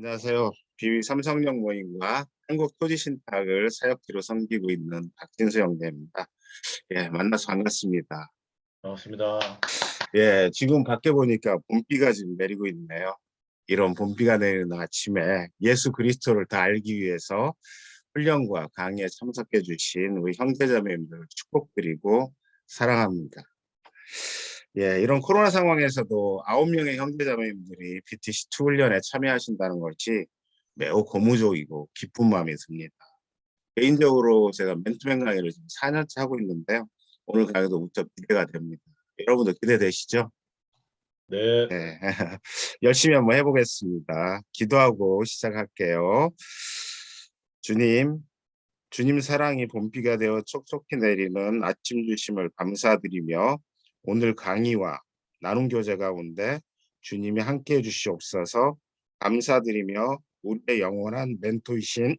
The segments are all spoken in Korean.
안녕하세요. 비비 삼성역 모임과 한국토지신탁을 사역지로 섬기고 있는 박진수 형제입니다. 예, 만나서 반갑습니다. 반갑습니다. 예, 지금 밖에 보니까 봄비가 지금 내리고 있네요. 이런 봄비가 내리는 아침에 예수 그리스도를 더 알기 위해서 훈련과 강의에 참석해 주신 우리 형제자매님들 축복드리고 사랑합니다. 예, 이런 코로나 상황에서도 9명의 형제자매님들이 BTC2 훈련에 참여하신다는 것이 매우 고무적이고 기쁜 마음이 듭니다. 개인적으로 제가 맨투맨 강의를 지금 4년째 하고 있는데요. 오늘 강의도 무척 기대가 됩니다. 여러분도 기대되시죠? 네. 네. 열심히 한번 해보겠습니다. 기도하고 시작할게요. 주님 사랑이 봄비가 되어 촉촉히 내리는 아침 주심을 감사드리며 오늘 강의와 나눔 교제 가운데 주님이 함께해 주시옵소서 감사드리며 우리의 영원한 멘토이신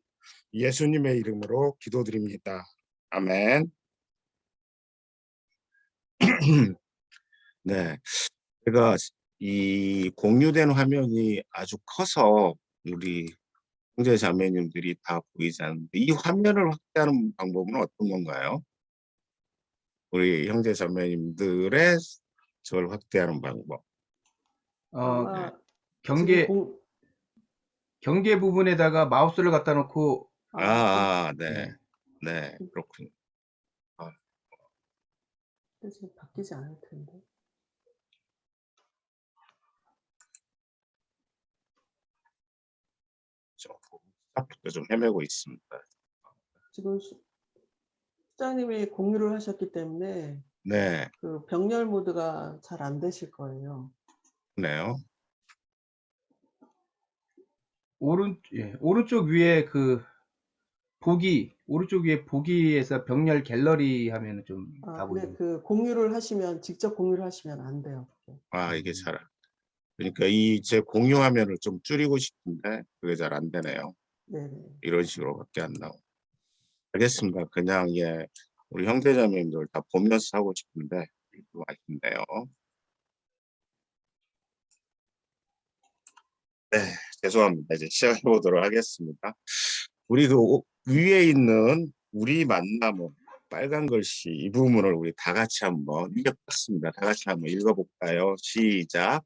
예수님의 이름으로 기도드립니다. 아멘. 네, 제가 이 공유된 화면이 아주 커서 우리 형제 자매님들이 다 보이지 않는데 이 화면을 확대하는 방법은 어떤 건가요? 우리 형제 자매님들의 저를 확대하는 방법. 아마 네. 경계 부분에다가 마우스를 갖다 놓고 네. 네. 네, 그렇군요. 지금 바뀌지 않을 텐데. 스타트도 좀 헤매고 있습니다. 지금 수장님이 공유를 하셨기 때문에 네, 그 병렬 모드가 잘 안 되실 거예요. 네요. 오른쪽 위에 그 오른쪽 위에 보기에서 병렬 갤러리 하면은 좀 다 근데 보이죠. 그 공유를 하시면 직접 공유를 하시면 안 돼요. 이게 잘 그러니까 이 제 공유 화면을 좀 줄이고 싶은데 그게 잘 안 되네요. 네네. 이런 식으로밖에 안 나오고. 알겠습니다. 그냥 우리 형제자매님들 다 보면서 하고 싶은데 좀 아쉽네요. 네, 죄송합니다. 이제 시작해 보도록 하겠습니다. 우리 그 위에 있는 우리 만남은 빨간 글씨 이 부분을 우리 다 같이 한번 읽어봤습니다. 다 같이 한번 읽어볼까요? 시작.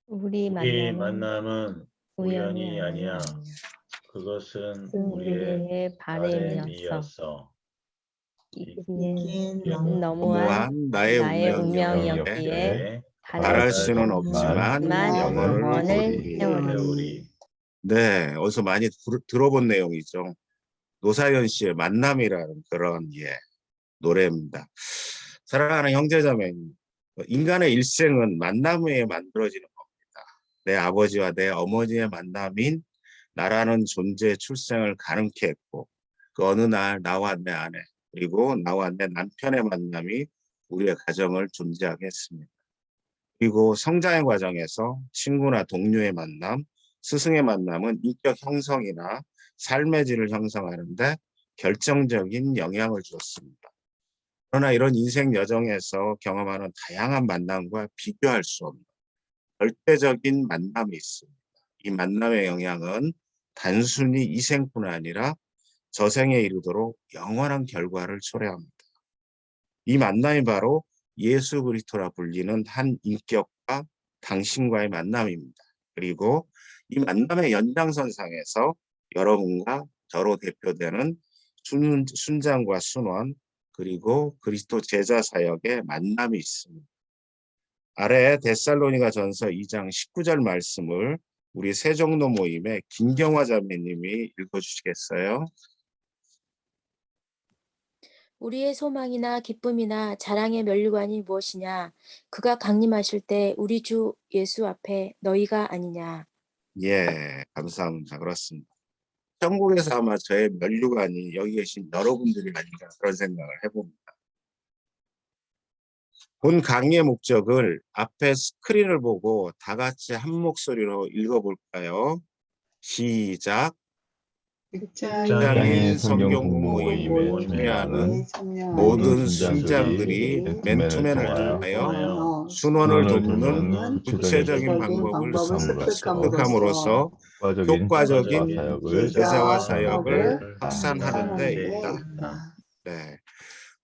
우리 우리 만남은 만남은 우연이 아니야. 그것은 우리의 우리의 바램이었어. 이긴 너무한 나의 나의 운명이었기에 운명이었기에 바랄 수는 없지만 영혼을 영혼을 세우리. 세우리. 네, 어디서 많이 들어본 내용이죠. 노사연 씨의 만남이라는 그런 노래입니다. 사랑하는 형제자매님, 인간의 일생은 만남 외에 만들어지는 겁니다. 내 아버지와 내 어머니의 만남인 나라는 존재의 출생을 가능케 했고 그 어느 날 나와 내 아내 그리고 나와 내 남편의 만남이 우리의 가정을 존재하게 했습니다. 그리고 성장의 과정에서 친구나 동료의 만남, 스승의 만남은 인격 형성이나 삶의 질을 형성하는데 결정적인 영향을 주었습니다. 그러나 이런 인생 여정에서 경험하는 다양한 만남과 비교할 수 없는 절대적인 만남이 있습니다. 이 만남의 영향은 단순히 이 생뿐 아니라 저생에 이르도록 영원한 결과를 초래합니다. 이 만남이 바로 예수 그리스도라 불리는 한 인격과 당신과의 만남입니다. 그리고 이 만남의 연장선상에서 여러분과 저로 대표되는 순장과 순원 그리고 그리스도 제자 사역의 만남이 있습니다. 아래 데살로니가 전서 2장 19절 말씀을 우리 세종로 모임의 김경화 자매님이 읽어주시겠어요? 우리의 소망이나 기쁨이나 자랑의 면류관이 무엇이냐? 그가 강림하실 때 우리 주 예수 앞에 너희가 아니냐? 예, 감사합니다. 그렇습니다. 천국에서 아마 저의 면류관이 여기 계신 여러분들이 아닌가 그런 생각을 해봅니다. 본 강의의 목적을 앞에 스크린을 보고 다 같이 한 목소리로 읽어볼까요? 시작. 직장인 성경 공부 모임에 모임에 참여하는 참여하는 모든 모든 순장들이 맨투맨을 통하여 순원을 돕는 구체적인 방법을 습득함으로써 효과적인 제자와 사역을 확산하는 데 있다. 네.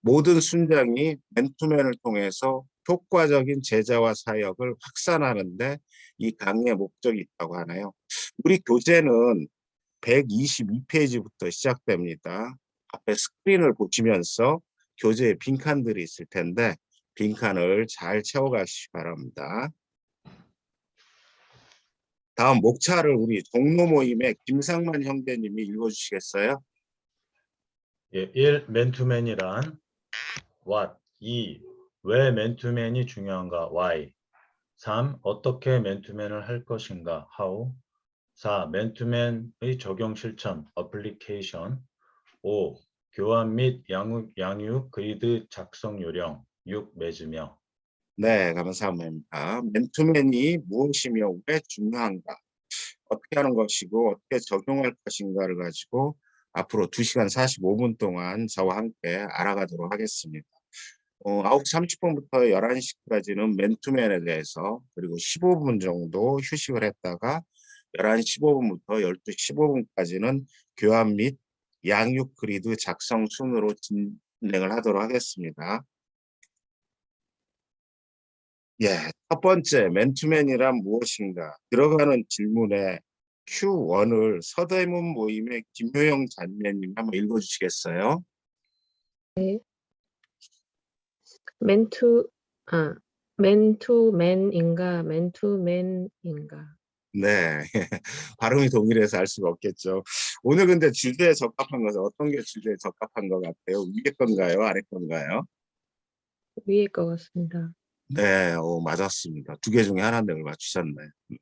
모든 순장이 맨투맨을 통해서 효과적인 제자와 사역을 확산하는데 이 강의의 목적이 있다고 하나요? 우리 교재는 122페이지부터 시작됩니다. 앞에 스크린을 보시면서 교재에 빈칸들이 있을 텐데 빈칸을 잘 채워가시기 바랍니다. 다음 목차를 우리 종로 모임의 김상만 형제님이 읽어주시겠어요? 예, 1. 맨투맨이란 what, 2. 왜 맨투맨이 중요한가, why. 3. 어떻게 맨투맨을 할 것인가, how. 4. 맨투맨의 적용 실천, application. 5. 교환 및 양육 그리드 작성 요령. 6. 맺으며. 네, 감사합니다. 맨투맨이 무엇이며 왜 중요한가? 어떻게 하는 것이고 어떻게 적용할 것인가를 가지고 앞으로 2시간 45분 동안 저와 함께 알아가도록 하겠습니다. 9시 30분부터 11시까지는 맨투맨에 대해서 그리고 15분 정도 휴식을 했다가 11시 15분부터 12시 15분까지는 교환 및 양육 그리드 작성 순으로 진행을 하도록 하겠습니다. 예, 첫 번째 맨투맨이란 무엇인가? 들어가는 질문에 Q1을 서대문 모임의 김효영 자매님 한번 읽어주시겠어요? 맨투맨인가, 맨투맨인가. 네, 발음이 동일해서 알 수가 없겠죠. 오늘 근데 주제에 적합한 것은 어떤 게 주제에 적합한 것 같아요? 위에 건가요? 아래 건가요? 위일 것 같습니다. 네, 맞았습니다. 2개 중에 하나를 맞추셨네요. 네.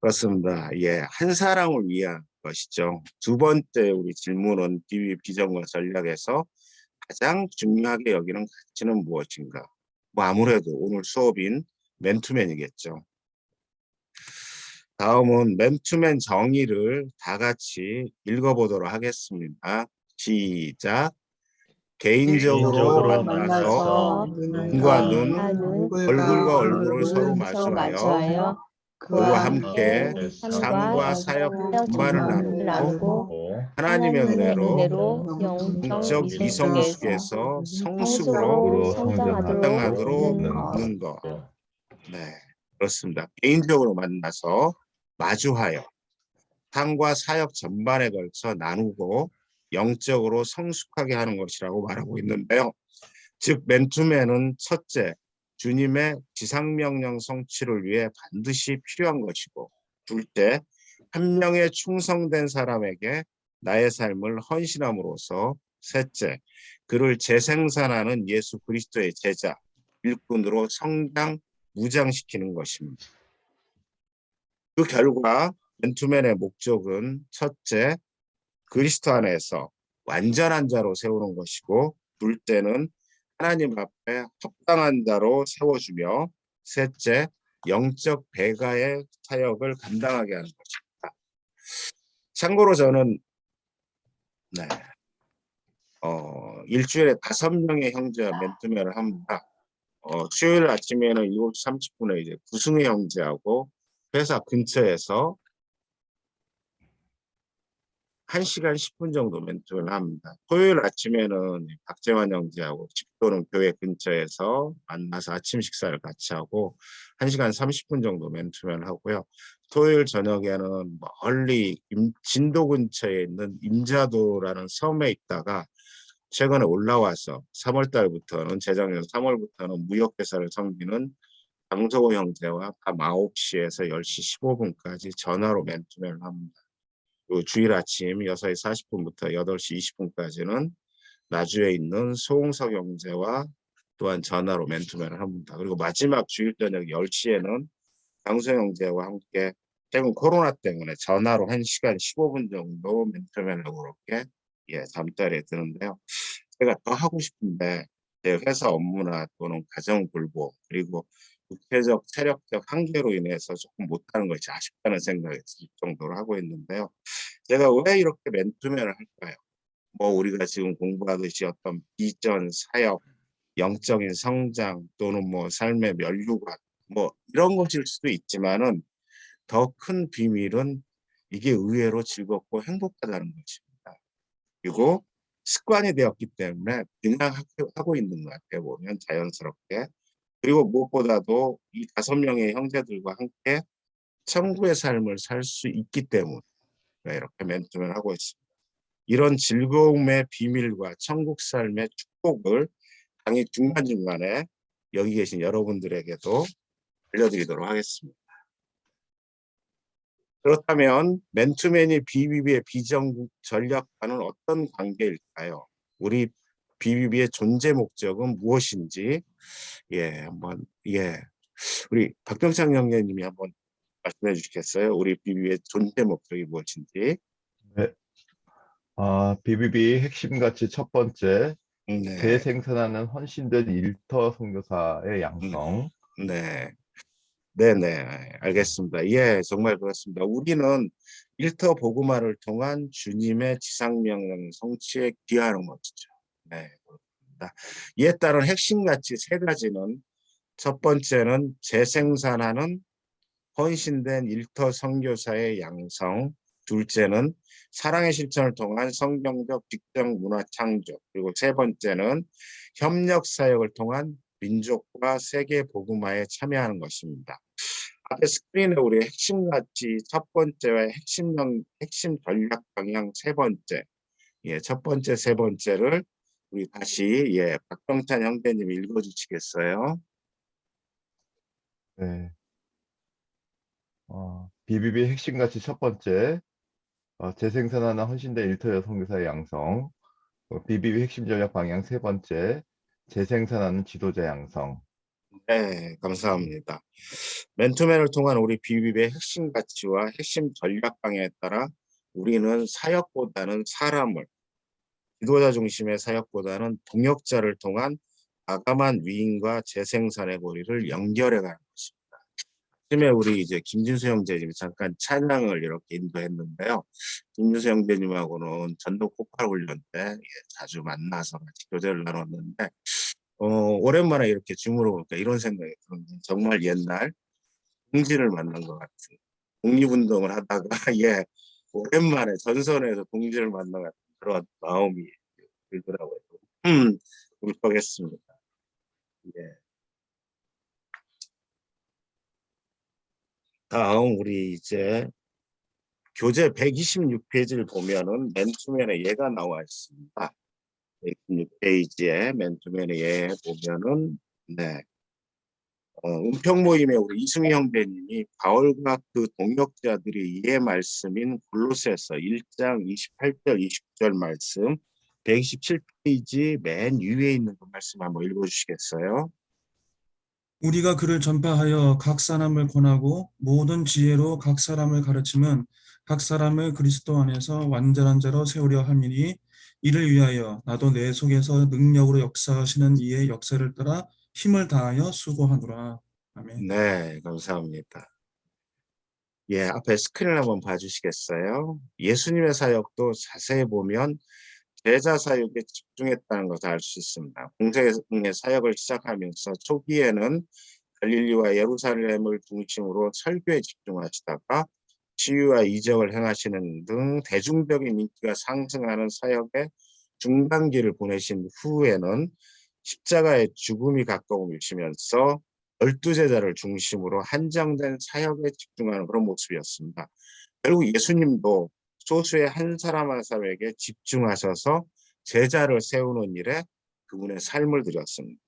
그렇습니다. 예, 한 사람을 위한 것이죠. 두 번째 우리 질문은 비전과 전략에서 가장 중요하게 여기는 가치는 무엇인가? 뭐 아무래도 오늘 수업인 맨투맨이겠죠. 다음은 맨투맨 정의를 다 같이 읽어보도록 하겠습니다. 시작. 개인적으로 만나서 눈과 눈, 얼굴과 얼굴을 서로 마주하여 그와 함께 삶과 사역 분반을 나누고 하나님의 은혜로 영적 이성 속에서 성숙으로 성장하도록 돕는 것. 네, 그렇습니다. 개인적으로 만나서 마주하여 삶과 사역 전반에 걸쳐 나누고 영적으로 성숙하게 하는 것이라고 말하고 있는데요. 즉 맨투맨은 첫째, 주님의 지상명령 성취를 위해 반드시 필요한 것이고, 둘째, 한 명의 충성된 사람에게 나의 삶을 헌신함으로써, 셋째, 그를 재생산하는 예수 그리스도의 제자, 일꾼으로 성장, 무장시키는 것입니다. 그 결과 맨투맨의 목적은 첫째, 그리스도 안에서 완전한 자로 세우는 것이고, 둘째는 하나님 앞에 합당한 자로 세워주며, 셋째, 영적 배가의 사역을 감당하게 하는 것입니다. 참고로 저는 일주일에 5명의 형제와 맨투맨을 합니다. 수요일 아침에는 7시 30분에 이제 구승의 형제하고 회사 근처에서 1시간 10분 정도 맨투맨을 합니다. 토요일 아침에는 박재환 형제하고 집도는 교회 근처에서 만나서 아침 식사를 같이 하고 1시간 30분 정도 맨투맨을 하고요. 토요일 저녁에는 멀리 진도 근처에 있는 임자도라는 섬에 있다가 최근에 올라와서 3월 달부터는 재작년 3월부터는 무역회사를 섬기는 강소호 형제와 밤 9시에서 10시 15분까지 전화로 맨투맨을 합니다. 그 주일 아침 6시 40분부터 8시 20분까지는 나주에 있는 소홍석 형제와 또한 전화로 맨투맨을 합니다. 그리고 마지막 주일 저녁 10시에는 강소 형제와 함께 최근 코로나 때문에 전화로 1시간 15분 정도 맨투맨을 그렇게 잠자리에 드는데요. 제가 더 하고 싶은데 제 회사 업무나 또는 가정 돌보 그리고 육체적, 체력적 한계로 인해서 조금 못하는 것이 아쉽다는 생각이 들 정도로 하고 있는데요. 제가 왜 이렇게 맨투맨을 할까요? 뭐 우리가 지금 공부하듯이 어떤 비전, 사역, 영적인 성장 또는 뭐 삶의 면류관 뭐 이런 것일 수도 있지만은 더 큰 비밀은 이게 의외로 즐겁고 행복하다는 것입니다. 그리고 습관이 되었기 때문에 그냥 하고 있는 것 같아요. 보면 자연스럽게. 그리고 무엇보다도 이 5명의 형제들과 함께 천국의 삶을 살 수 있기 때문에 이렇게 맨투맨을 하고 있습니다. 이런 즐거움의 비밀과 천국 삶의 축복을 강의 중간중간에 여기 계신 여러분들에게도 알려드리도록 하겠습니다. 그렇다면 맨투맨이 BBB의 비전국 전략과는 어떤 관계일까요? 우리 BBB의 존재 목적은 무엇인지 한번 우리 박병창 형제님이 한번 말씀해 주시겠어요? 우리 BBB의 존재 목적이 무엇인지. 네. BBB 핵심 가치 첫 번째, 네, 재생산하는 헌신된 일터 선교사의 양성. 네, 네, 알겠습니다. 예, 정말 그렇습니다. 우리는 일터 복음화를 통한 주님의 지상명령 성취에 기여하는 것이죠. 네, 그렇습니다. 이에 따른 핵심 가치 3가지는 첫 번째는 재생산하는 헌신된 일터 선교사의 양성, 둘째는 사랑의 실천을 통한 성경적 직장 문화 창조, 그리고 세 번째는 협력 사역을 통한 민족과 세계 복음화에 참여하는 것입니다. 앞에 스크린에 우리 핵심 가치 첫 번째와 핵심 전략 방향 세 번째, 첫 번째, 세 번째를 우리 다시 박병찬 형제님 읽어주시겠어요? 네. BBB 핵심 가치 첫 번째, 재생산하는 헌신된 일터 선교사의 양성. BBB 핵심 전략 방향 세 번째, 재생산하는 지도자 양성. 네, 감사합니다. 맨투맨을 통한 우리 BBB의 핵심 가치와 핵심 전략 방향에 따라 우리는 사역보다는 사람을, 지도자 중심의 사역보다는 동역자를 통한 과감한 위임과 재생산의 고리를 연결해가는 것입니다. 아침에 우리 이제 김진수 형제님이 잠깐 찬양을 이렇게 인도했는데요. 김진수 형제님하고는 전도 폭발 훈련 때 자주 만나서 같이 교제를 나눴는데 오랜만에 이렇게 줌으로 보니까 이런 생각이 드는데 정말 옛날 동지를 만난 것 같은 독립운동을 하다가 오랜만에 전선에서 동지를 만난 것 같은 그런 마음이 들더라고요. 울컥했습니다. 다음 우리 이제 교재 126페이지를 보면은 맨투맨의 예가 나와 있습니다. 126페이지에 맨투맨의 예 보면은 은평 모임의 우리 이승희 형제님이 바울과 그 동역자들의 예 말씀인 골로새서 1장 28절 20절 말씀 127페이지 맨 위에 있는 그 말씀 한번 읽어주시겠어요? 우리가 그를 전파하여 각 사람을 권하고 모든 지혜로 각 사람을 가르침은 각 사람을 그리스도 안에서 완전한 자로 세우려 함이니 이를 위하여 나도 내 속에서 능력으로 역사하시는 이의 역사를 따라 힘을 다하여 수고하노라. 아멘. 네, 감사합니다. 앞에 스크린 한번 봐주시겠어요? 예수님의 사역도 자세히 보면 제자 사역에 집중했다는 것을 알 수 있습니다. 공생의 사역을 시작하면서 초기에는 갈릴리와 예루살렘을 중심으로 설교에 집중하시다가 치유와 이적을 행하시는 등 대중적인 인기가 상승하는 사역의 중단기를 보내신 후에는 십자가의 죽음이 가까우시면서 12제자를 중심으로 한정된 사역에 집중하는 그런 모습이었습니다. 결국 예수님도 소수의 한 사람 한 사람에게 집중하셔서 제자를 세우는 일에 그분의 삶을 드렸습니다.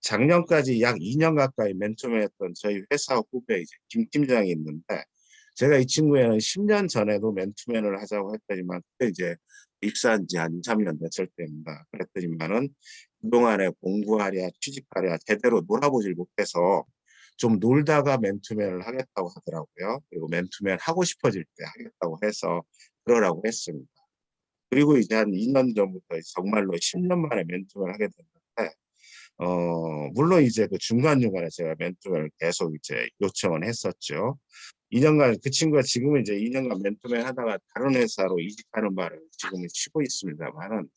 작년까지 약 2년 가까이 맨투맨했던 저희 회사 후배 김 팀장이 있는데 제가 이 친구에는 10년 전에도 맨투맨을 하자고 했더니만 그때 이제 입사한 지 한 2, 3년 됐을 때입니다. 그랬더니만은 그동안에 공부하랴 취직하랴 제대로 놀아보질 못해서 좀 놀다가 맨투맨을 하겠다고 하더라고요. 그리고 맨투맨 하고 싶어질 때 하겠다고 해서 그러라고 했습니다. 그리고 이제 한 2년 전부터 정말로 10년 만에 맨투맨을 하게 됐는데 물론 이제 그 중간중간에 제가 맨투맨을 계속 이제 요청을 했었죠. 2년간 그 친구가 지금은 이제 2년간 맨투맨 하다가 다른 회사로 이직하는 바람에 지금은 쉬고 있습니다만은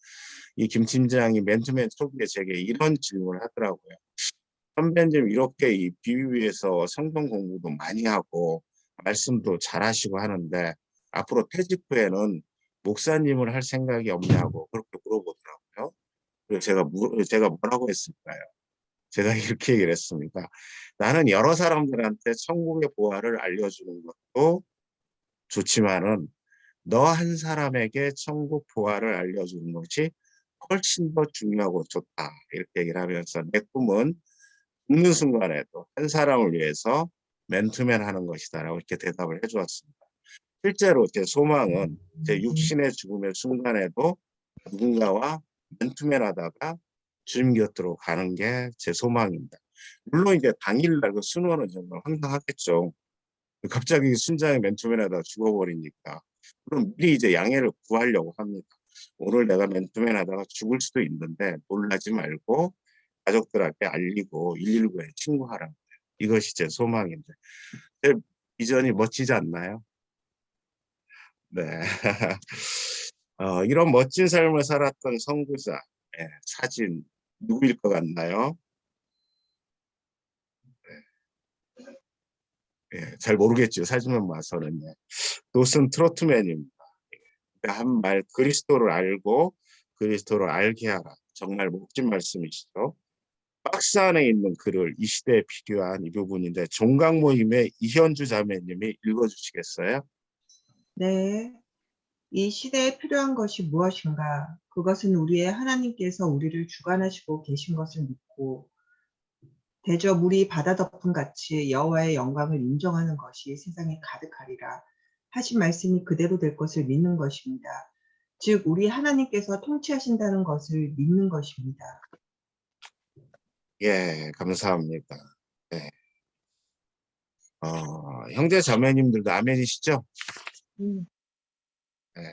이 김 팀장이 맨투맨 초기에 제게 이런 질문을 하더라고요. 선배님 이렇게 이 BBB에서 성경 공부도 많이 하고 말씀도 잘하시고 하는데 앞으로 퇴직 후에는 목사님을 할 생각이 없냐고 그렇게 물어보더라고요. 그래서 제가 뭐라고 했을까요? 제가 이렇게 얘기를 했습니다. 나는 여러 사람들한테 천국의 보화를 알려주는 것도 좋지만은 너 한 사람에게 천국 보화를 알려주는 것이 훨씬 더 중요하고 좋다. 이렇게 얘기를 하면서 내 꿈은 죽는 순간에도 한 사람을 위해서 맨투맨 하는 것이다라고 이렇게 대답을 해주었습니다. 실제로 제 소망은 제 육신의 죽음의 순간에도 누군가와 맨투맨 하다가 주님 곁으로 가는 게 제 소망입니다. 물론 이제 당일날 그 순원은 정말 황당하겠죠. 갑자기 순장이 맨투맨 하다가 죽어버리니까. 그럼 미리 이제 양해를 구하려고 합니다. 오늘 내가 맨투맨 하다가 죽을 수도 있는데 놀라지 말고 가족들한테 알리고 119에 신고하라고. 이것이 제 소망인데. 제 비전이 멋지지 않나요? 네. 이런 멋진 삶을 살았던 선구자 사진 누구일 것 같나요? 잘 모르겠죠. 사진만 봐서는. 도슨 트로트맨입니다. 한 말 그리스도를 알고 그리스도를 알게 하라. 정말 멋진 말씀이시죠. 박스 안에 있는 글을 이 시대에 필요한 이 부분인데 종강 모임의 이현주 자매님이 읽어주시겠어요? 네. 이 시대에 필요한 것이 무엇인가? 그것은 우리의 하나님께서 우리를 주관하시고 계신 것을 믿고 대저 물이 바다 덮음 같이 여호와의 영광을 인정하는 것이 세상에 가득하리라 하신 말씀이 그대로 될 것을 믿는 것입니다. 즉 우리 하나님께서 통치하신다는 것을 믿는 것입니다. 예, 감사합니다. 네. 형제 자매님들도 아멘이시죠? 네.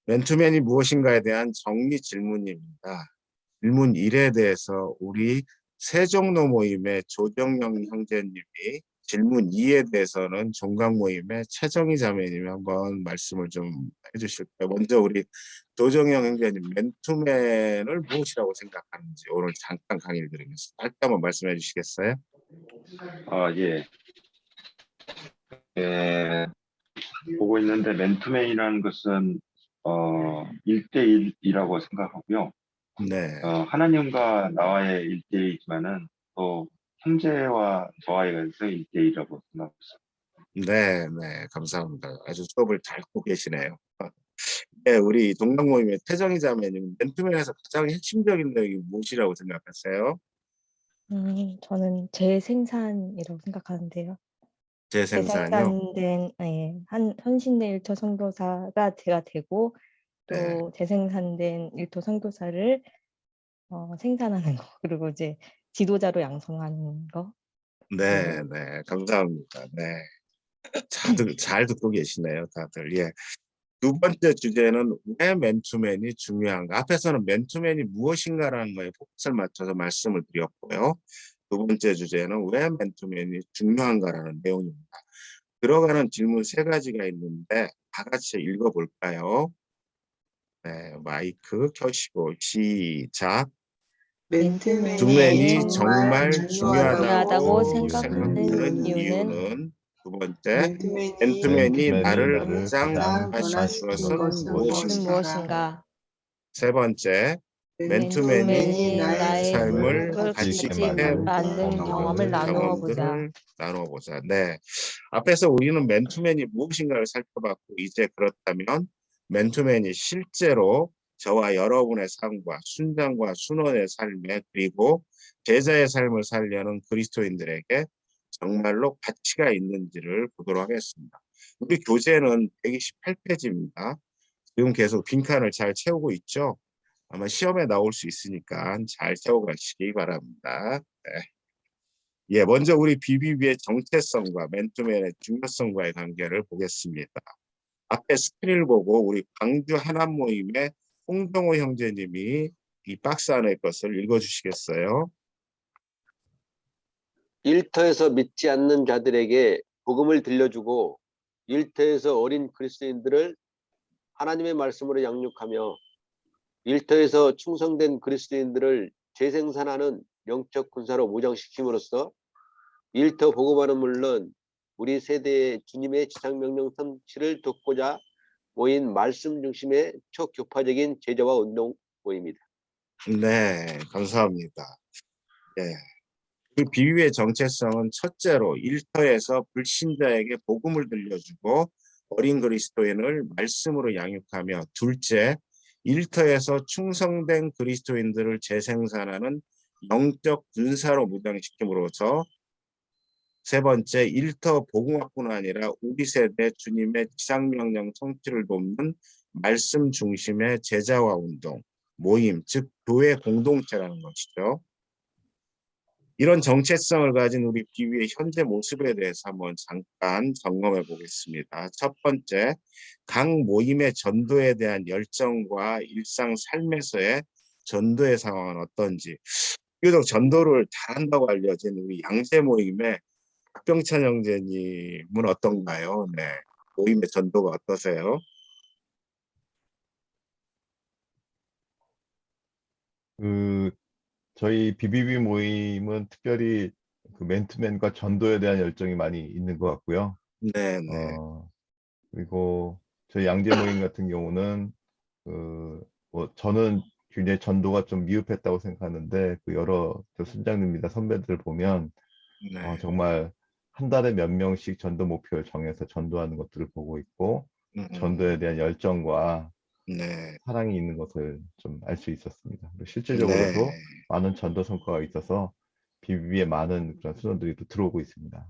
맨투맨이 무엇인가에 대한 정리 질문입니다. 질문 1에 대해서 우리 세종로 모임의 조정영 형제님이, 질문 2에 대해서는 종강 모임의 최정희 자매님이 한번 말씀을 좀 해주실까요? 먼저 우리 조정영 형제님, 맨투맨을 무엇이라고 생각하는지 오늘 잠깐 강의를 드리면서 짧게 한번 말씀해 주시겠어요? 예. 보고 있는데 맨투맨이라는 것은 1대1이라고 생각하고요. 네. 하나님과 나와의 1대1이지만은 또 형제와 저와의 1대1이라고 생각합니다. 네, 네, 감사합니다. 아주 수업을 잘 듣고 계시네요. 네, 우리 동강 모임의 태정희 자매님, 맨투맨에서 가장 핵심적인 내용이 무엇이라고 생각하세요? 저는 재생산이라고 생각하는데요. 재생산이요? 재생산된 헌신된 일터 선교사가 제가 되고 또 네. 재생산된 일터 선교사를 생산하는 거 그리고 이제 지도자로 양성하는 거. 네, 네, 감사합니다. 네, 잘 듣고 계시네요, 다들. 예. 두 번째 주제는 왜 맨투맨이 중요한가? 앞에서는 맨투맨이 무엇인가라는 거에 포커스를 맞춰서 말씀을 드렸고요. 두 번째 주제는 왜 맨투맨이 중요한가라는 내용입니다. 들어가는 질문 3가지가 있는데 다 같이 읽어볼까요? 네, 마이크 켜시고 시작. 맨투맨이 정말 중요하다고 생각하는 이유는 두 번째, 맨투맨이 나를 가장 변화시킨 것은 무엇인가? 세 번째, 맨투맨이 나의 삶을 가치있게 만든 경험을 나누어 보자. 네, 앞에서 우리는 맨투맨이 무엇인가를 살펴봤고 이제 그렇다면 맨투맨이 실제로 저와 여러분의 삶과 순장과 순원의 삶에 그리고 제자의 삶을 살려는 그리스도인들에게 정말로 가치가 있는지를 보도록 하겠습니다. 우리 교재는 128페이지입니다. 지금 계속 빈칸을 잘 채우고 있죠? 아마 시험에 나올 수 있으니까 잘 채워가시기 바랍니다. 네. 예, 먼저 우리 BBB의 정체성과 맨투맨의 중요성과의 관계를 보겠습니다. 앞에 스크린을 보고 우리 광주 하남 모임의 홍정호 형제님이 이 박스 안의 것을 읽어주시겠어요? 일터에서 믿지 않는 자들에게 복음을 들려주고 일터에서 어린 그리스도인들을 하나님의 말씀으로 양육하며 일터에서 충성된 그리스도인들을 재생산하는 영적 군사로 무장시킴으로써 일터 복음화는 물론 우리 세대의 주님의 지상명령 성취를 돕고자 모인 말씀 중심의 초교파적인 제자와 운동 모임이다. 네, 감사합니다. 예. 그 비유의 정체성은 첫째로 일터에서 불신자에게 복음을 들려주고 어린 그리스도인을 말씀으로 양육하며, 둘째, 일터에서 충성된 그리스도인들을 재생산하는 영적 군사로 무장시킴으로써, 세 번째, 일터 복음화뿐 아니라 우리 세대 주님의 지상명령 성취를 돕는 말씀 중심의 제자와 운동, 모임, 즉 교회 공동체라는 것이죠. 이런 정체성을 가진 우리 비유의 현재 모습에 대해서 한번 잠깐 점검해 보겠습니다. 첫 번째, 각 모임의 전도에 대한 열정과 일상 삶에서의 전도의 상황은 어떤지. 비교적 전도를 잘한다고 알려진 우리 양재 모임의 박병찬 형제님은 어떤가요? 네, 모임의 전도가 어떠세요? 저희 BBB 모임은 특별히 그 맨투맨과 전도에 대한 열정이 많이 있는 것 같고요. 네, 네. 그리고 저희 양재 모임 같은 경우는 저는 굉장히 전도가 좀 미흡했다고 생각하는데, 그 여러 순장님이나 선배들 보면 네. 정말 한 달에 몇 명씩 전도 목표를 정해서 전도하는 것들을 보고 있고, 전도에 대한 열정과 네. 사랑이 있는 것을 좀 알 수 있었습니다. 그리고 실질적으로도 네. 많은 전도 성과가 있어서 BBB에 많은 그런 수련들이 또 들어오고 있습니다.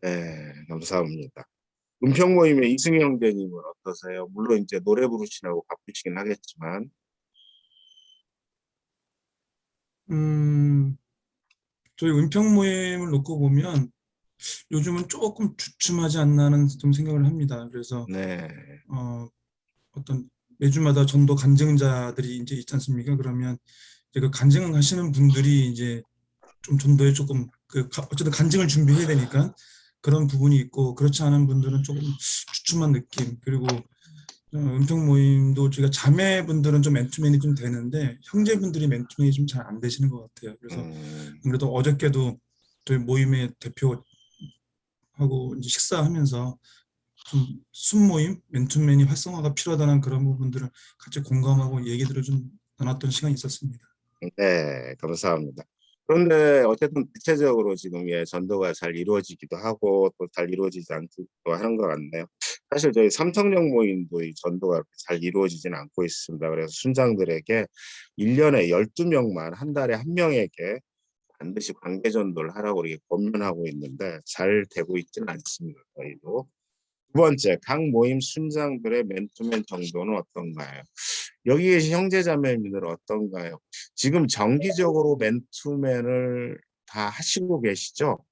네, 감사합니다. 은평 모임의 이승희 형제님은 어떠세요? 물론 이제 노래 부르시라고 바쁘시긴 하겠지만. 저희 은평 모임을 놓고 보면 요즘은 조금 주춤하지 않나 하는 좀 생각을 합니다. 그래서 네. 어떤 매주마다 전도 간증자들이 이제 있지 않습니까? 그러면 이제 그 간증하시는 분들이 이제 좀 전도에 조금 어쨌든 간증을 준비해야 되니까 그런 부분이 있고, 그렇지 않은 분들은 조금 주춤한 느낌. 그리고 은평 모임도 저희가 자매분들은 좀 맨투맨이 좀 되는데 형제분들이 맨투맨이 좀 잘 안 되시는 것 같아요. 그래서 그래도 어저께도 저희 모임의 대표하고 이제 식사하면서 좀 순모임, 맨투맨이 활성화가 필요하다는 그런 부분들을 같이 공감하고 얘기들을 좀 나눴던 시간이 있었습니다. 네, 감사합니다. 그런데 어쨌든 대체적으로 지금 전도가 잘 이루어지기도 하고 또 잘 이루어지지 않기도 하는 것 같네요. 사실 저희 삼성역 모임도 이 전도가 그렇게 잘 이루어지지는 않고 있습니다. 그래서 순장들에게 1년에 12명만 한 달에 한 명에게 반드시 관계 전도를 하라고 이렇게 권면하고 있는데 잘 되고 있지는 않습니다. 저희도. 두 번째, 각 모임 순장들의 맨투맨 정도는 어떤가요? 여기 계신 형제자매님들은 어떤가요? 지금 정기적으로 맨투맨을 다 하시고 계시죠?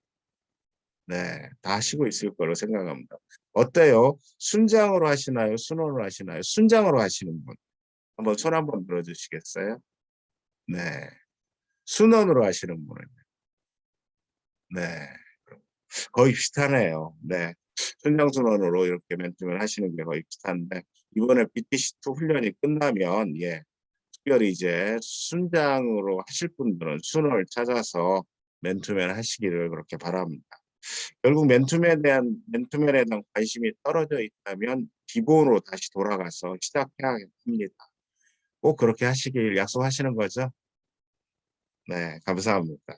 네, 다 하시고 있을 거로 생각합니다. 어때요? 순장으로 하시나요? 순원으로 하시나요? 순장으로 하시는 분 한번 손 한번 들어주시겠어요? 네, 순원으로 하시는 분은 네, 거의 비슷하네요. 네, 순장순원으로 이렇게 맨투맨 하시는 게 거의 비슷한데, 이번에 BTC2 훈련이 끝나면 특별히 이제 순장으로 하실 분들은 순원을 찾아서 맨투맨 하시기를 그렇게 바랍니다. 결국 맨투맨에 대한 관심이 떨어져 있다면 기본으로 다시 돌아가서 시작해야 합니다. 꼭 그렇게 하시길 약속하시는 거죠? 네, 감사합니다.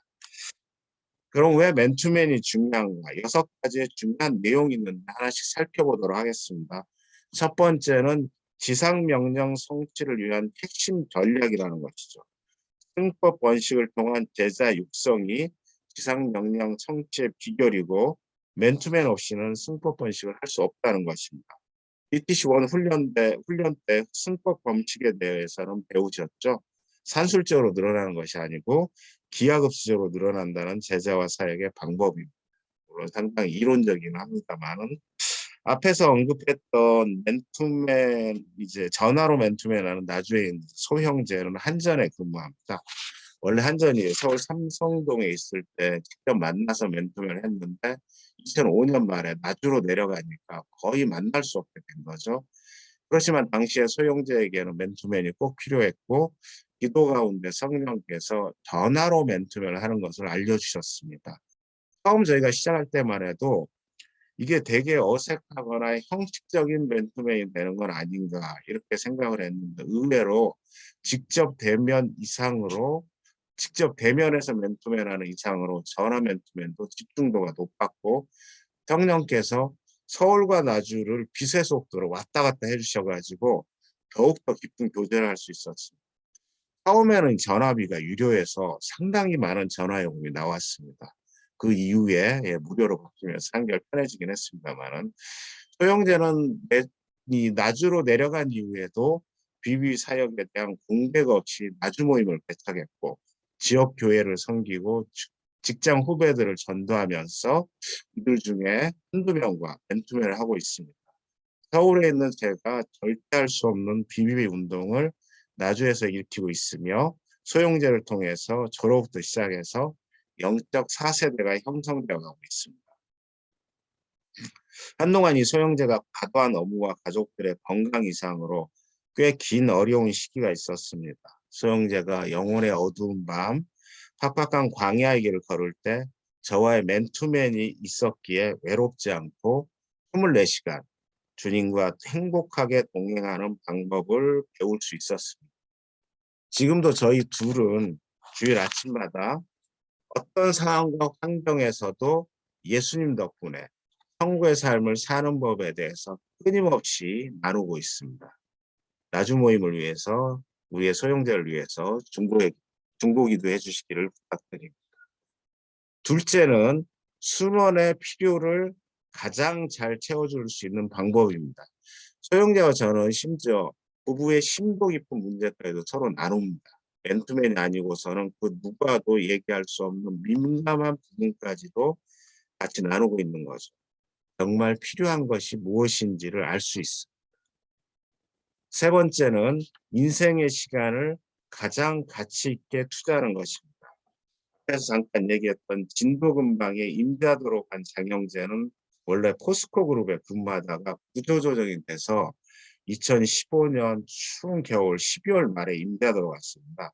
그럼 왜 맨투맨이 중요한가? 6가지의 중요한 내용이 있는데 하나씩 살펴보도록 하겠습니다. 첫 번째는 지상명령 성취를 위한 핵심 전략이라는 것이죠. 승법 원칙을 통한 제자 육성이 지상명령 성취의 비결이고, 맨투맨 없이는 승법 원칙을 할 수 없다는 것입니다. BTC1 훈련 때 승법 원칙에 대해서는 배우셨죠? 산술적으로 늘어나는 것이 아니고 기하급수적으로 늘어난다는 제자와 사역의 방법입니다. 물론 상당히 이론적이긴 합니다만은 앞에서 언급했던 맨투맨, 이제 전화로 맨투맨하는 나주에 있는 소형제는 한전에 근무합니다. 원래 한전이 서울 삼성동에 있을 때 직접 만나서 맨투맨을 했는데 2005년 말에 나주로 내려가니까 거의 만날 수 없게 된 거죠. 그렇지만 당시에 소형제에게는 맨투맨이 꼭 필요했고 기도 가운데 성령께서 전화로 맨투맨을 하는 것을 알려주셨습니다. 처음 저희가 시작할 때만 해도 이게 되게 어색하거나 형식적인 맨투맨이 되는 건 아닌가 이렇게 생각을 했는데 의외로 직접 대면 이상으로 직접 대면에서 맨투맨하는 이상으로 전화 맨투맨도 집중도가 높았고 성령께서 서울과 나주를 빛의 속도로 왔다 갔다 해주셔가지고 더욱더 깊은 교제를 할 수 있었습니다. 처음에는 전화비가 유료해서 상당히 많은 전화 요금이 나왔습니다. 그 이후에 무료로 바뀌면서 한결 편해지긴 했습니다만은 소형제는 이 나주로 내려간 이후에도 비비 사역에 대한 공백 없이 나주 모임을 개척했고 지역 교회를 섬기고 직장 후배들을 전도하면서 이들 중에 한두 명과 맨투맨을 하고 있습니다. 서울에 있는 제가 절대 할 수 없는 비비비 운동을 나주에서 일으키고 있으며 소형제를 통해서 저로부터 시작해서 영적 4세대가 형성되어 가고 있습니다. 한동안 이 소형제가 과도한 업무와 가족들의 건강 이상으로 꽤 긴 어려운 시기가 있었습니다. 소형제가 영혼의 어두운 밤, 팍팍한 광야의 길을 걸을 때 저와의 맨투맨이 있었기에 외롭지 않고 24시간 주님과 행복하게 동행하는 방법을 배울 수 있었습니다. 지금도 저희 둘은 주일 아침마다 어떤 상황과 환경에서도 예수님 덕분에 천국의 삶을 사는 법에 대해서 끊임없이 나누고 있습니다. 나주 모임을 위해서 우리의 소형제를 위해서 중보기도 해주시기를 부탁드립니다. 둘째는 순원의 필요를 가장 잘 채워줄 수 있는 방법입니다. 소형제와 저는 심지어 부부의 심도 깊은 문제까지도 서로 나눕니다. 맨투맨이 아니고서는 그 누구와도 얘기할 수 없는 민감한 부분까지도 같이 나누고 있는 거죠. 정말 필요한 것이 무엇인지를 알 수 있습니다. 세 번째는 인생의 시간을 가장 가치 있게 투자하는 것입니다. 그래서 잠깐 얘기했던 진도근방의 임자도로 간 장영재는 원래 포스코 그룹에 근무하다가 구조조정이 돼서 2015년 추운 겨울 12월 말에 임자도로 갔습니다.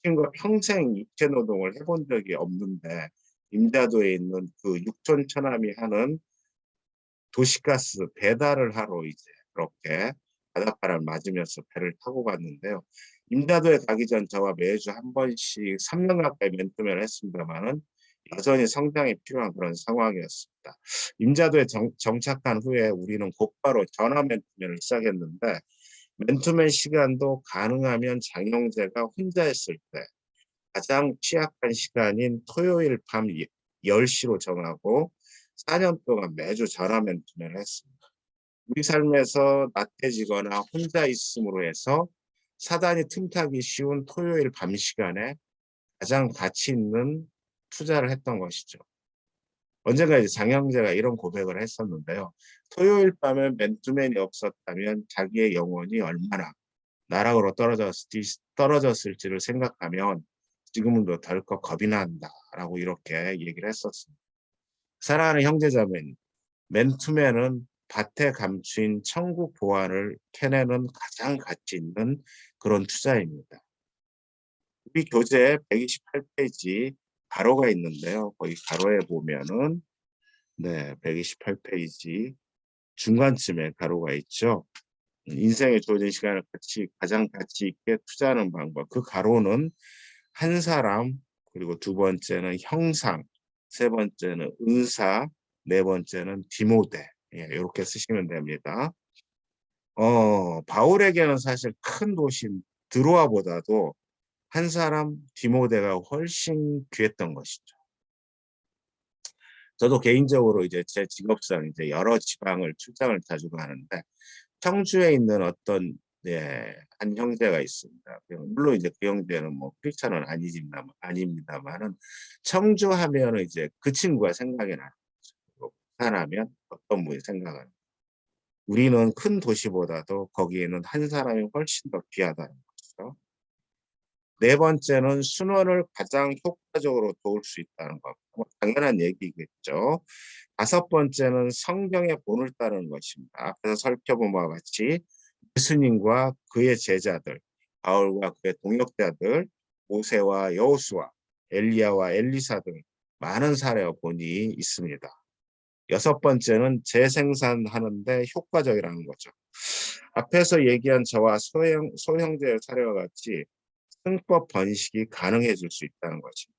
친구가 평생 육체노동을 해본 적이 없는데 임자도에 있는 그 육촌 처남이 하는 도시가스 배달을 하러 이제 그렇게 바닷바람을 맞으면서 배를 타고 갔는데요. 임자도에 가기 전 저와 매주 한 번씩 3년 가까이 맨투맨을 했습니다만은 여전히 성장이 필요한 그런 상황이었습니다. 임자도에 정착한 후에 우리는 곧바로 전화 맨투맨을 시작했는데 맨투맨 시간도 가능하면 장영재가 혼자 했을 때 가장 취약한 시간인 토요일 밤 10시로 정하고 4년 동안 매주 전화 맨투맨을 했습니다. 우리 삶에서 나태해지거나 혼자 있음으로 해서 사단이 틈타기 쉬운 토요일 밤 시간에 가장 가치 있는 투자를 했던 것이죠. 언젠가 이제 장영재가 이런 고백을 했었는데요. 토요일 밤에 맨투맨이 없었다면 자기의 영혼이 얼마나 나락으로 떨어졌을지를 생각하면 지금도 덜컥 겁이 난다라고 이렇게 얘기를 했었습니다. 사랑하는 형제자매님, 맨투맨은 밭에 감추인 천국 보안을 캐내는 가장 가치 있는 그런 투자입니다. 우리 교재 128페이지 가로가 있는데요. 거기 가로에 보면은 128페이지 중간쯤에 가로가 있죠. 인생에 주어진 시간을 가장 가치 있게 투자하는 방법. 그 가로는 한 사람, 그리고 두 번째는 형상, 세 번째는 은사, 네 번째는 디모데. 이렇게 쓰시면 됩니다. 바울에게는 사실 큰 도시 드로아보다도 한 사람 디모데가 훨씬 귀했던 것이죠. 저도 개인적으로 이제 제 직업상 이제 여러 지방을 출장을 자주 가는데 청주에 있는 어떤 한 형제가 있습니다. 물론 이제 그 형제는 뭐 크리스찬은 아닙니다만은 청주 하면은 이제 그 친구가 생각이 나는 거죠. 부산하면 어떤 분이 생각을. 우리는 큰 도시보다도 거기에는 한 사람이 훨씬 더 귀하다는 거죠. 네 번째는 순원을 가장 효과적으로 도울 수 있다는 것. 뭐 당연한 얘기겠죠. 다섯 번째는 성경의 본을 따르는 것입니다. 앞에서 살펴본 바와 같이 예수님과 그의 제자들, 바울과 그의 동역자들, 모세와 여호수아, 엘리야와 엘리사 등 많은 사례와 본이 있습니다. 여섯 번째는 재생산하는데 효과적이라는 거죠. 앞에서 얘기한 저와 소형제의 사례와 같이 승법 번식이 가능해질 수 있다는 거죠.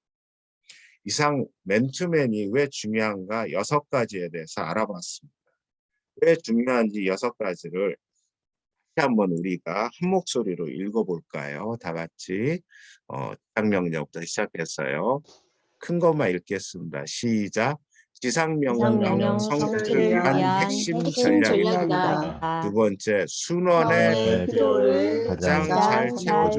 이상 맨투맨이 왜 중요한가 6가지에 대해서 알아봤습니다. 왜 중요한지 6가지를 다시 한번 우리가 한 목소리로 읽어볼까요? 다 같이 지상명령부터 시작해서요. 큰 것만 읽겠습니다. 시작. 지상명령 지상명령 성취를 성취를 위한 위한 핵심 핵심 전략입니다. 전략이다. 두 번째, 순원의 선의 필요를 필요를 가장 가장 잘 잘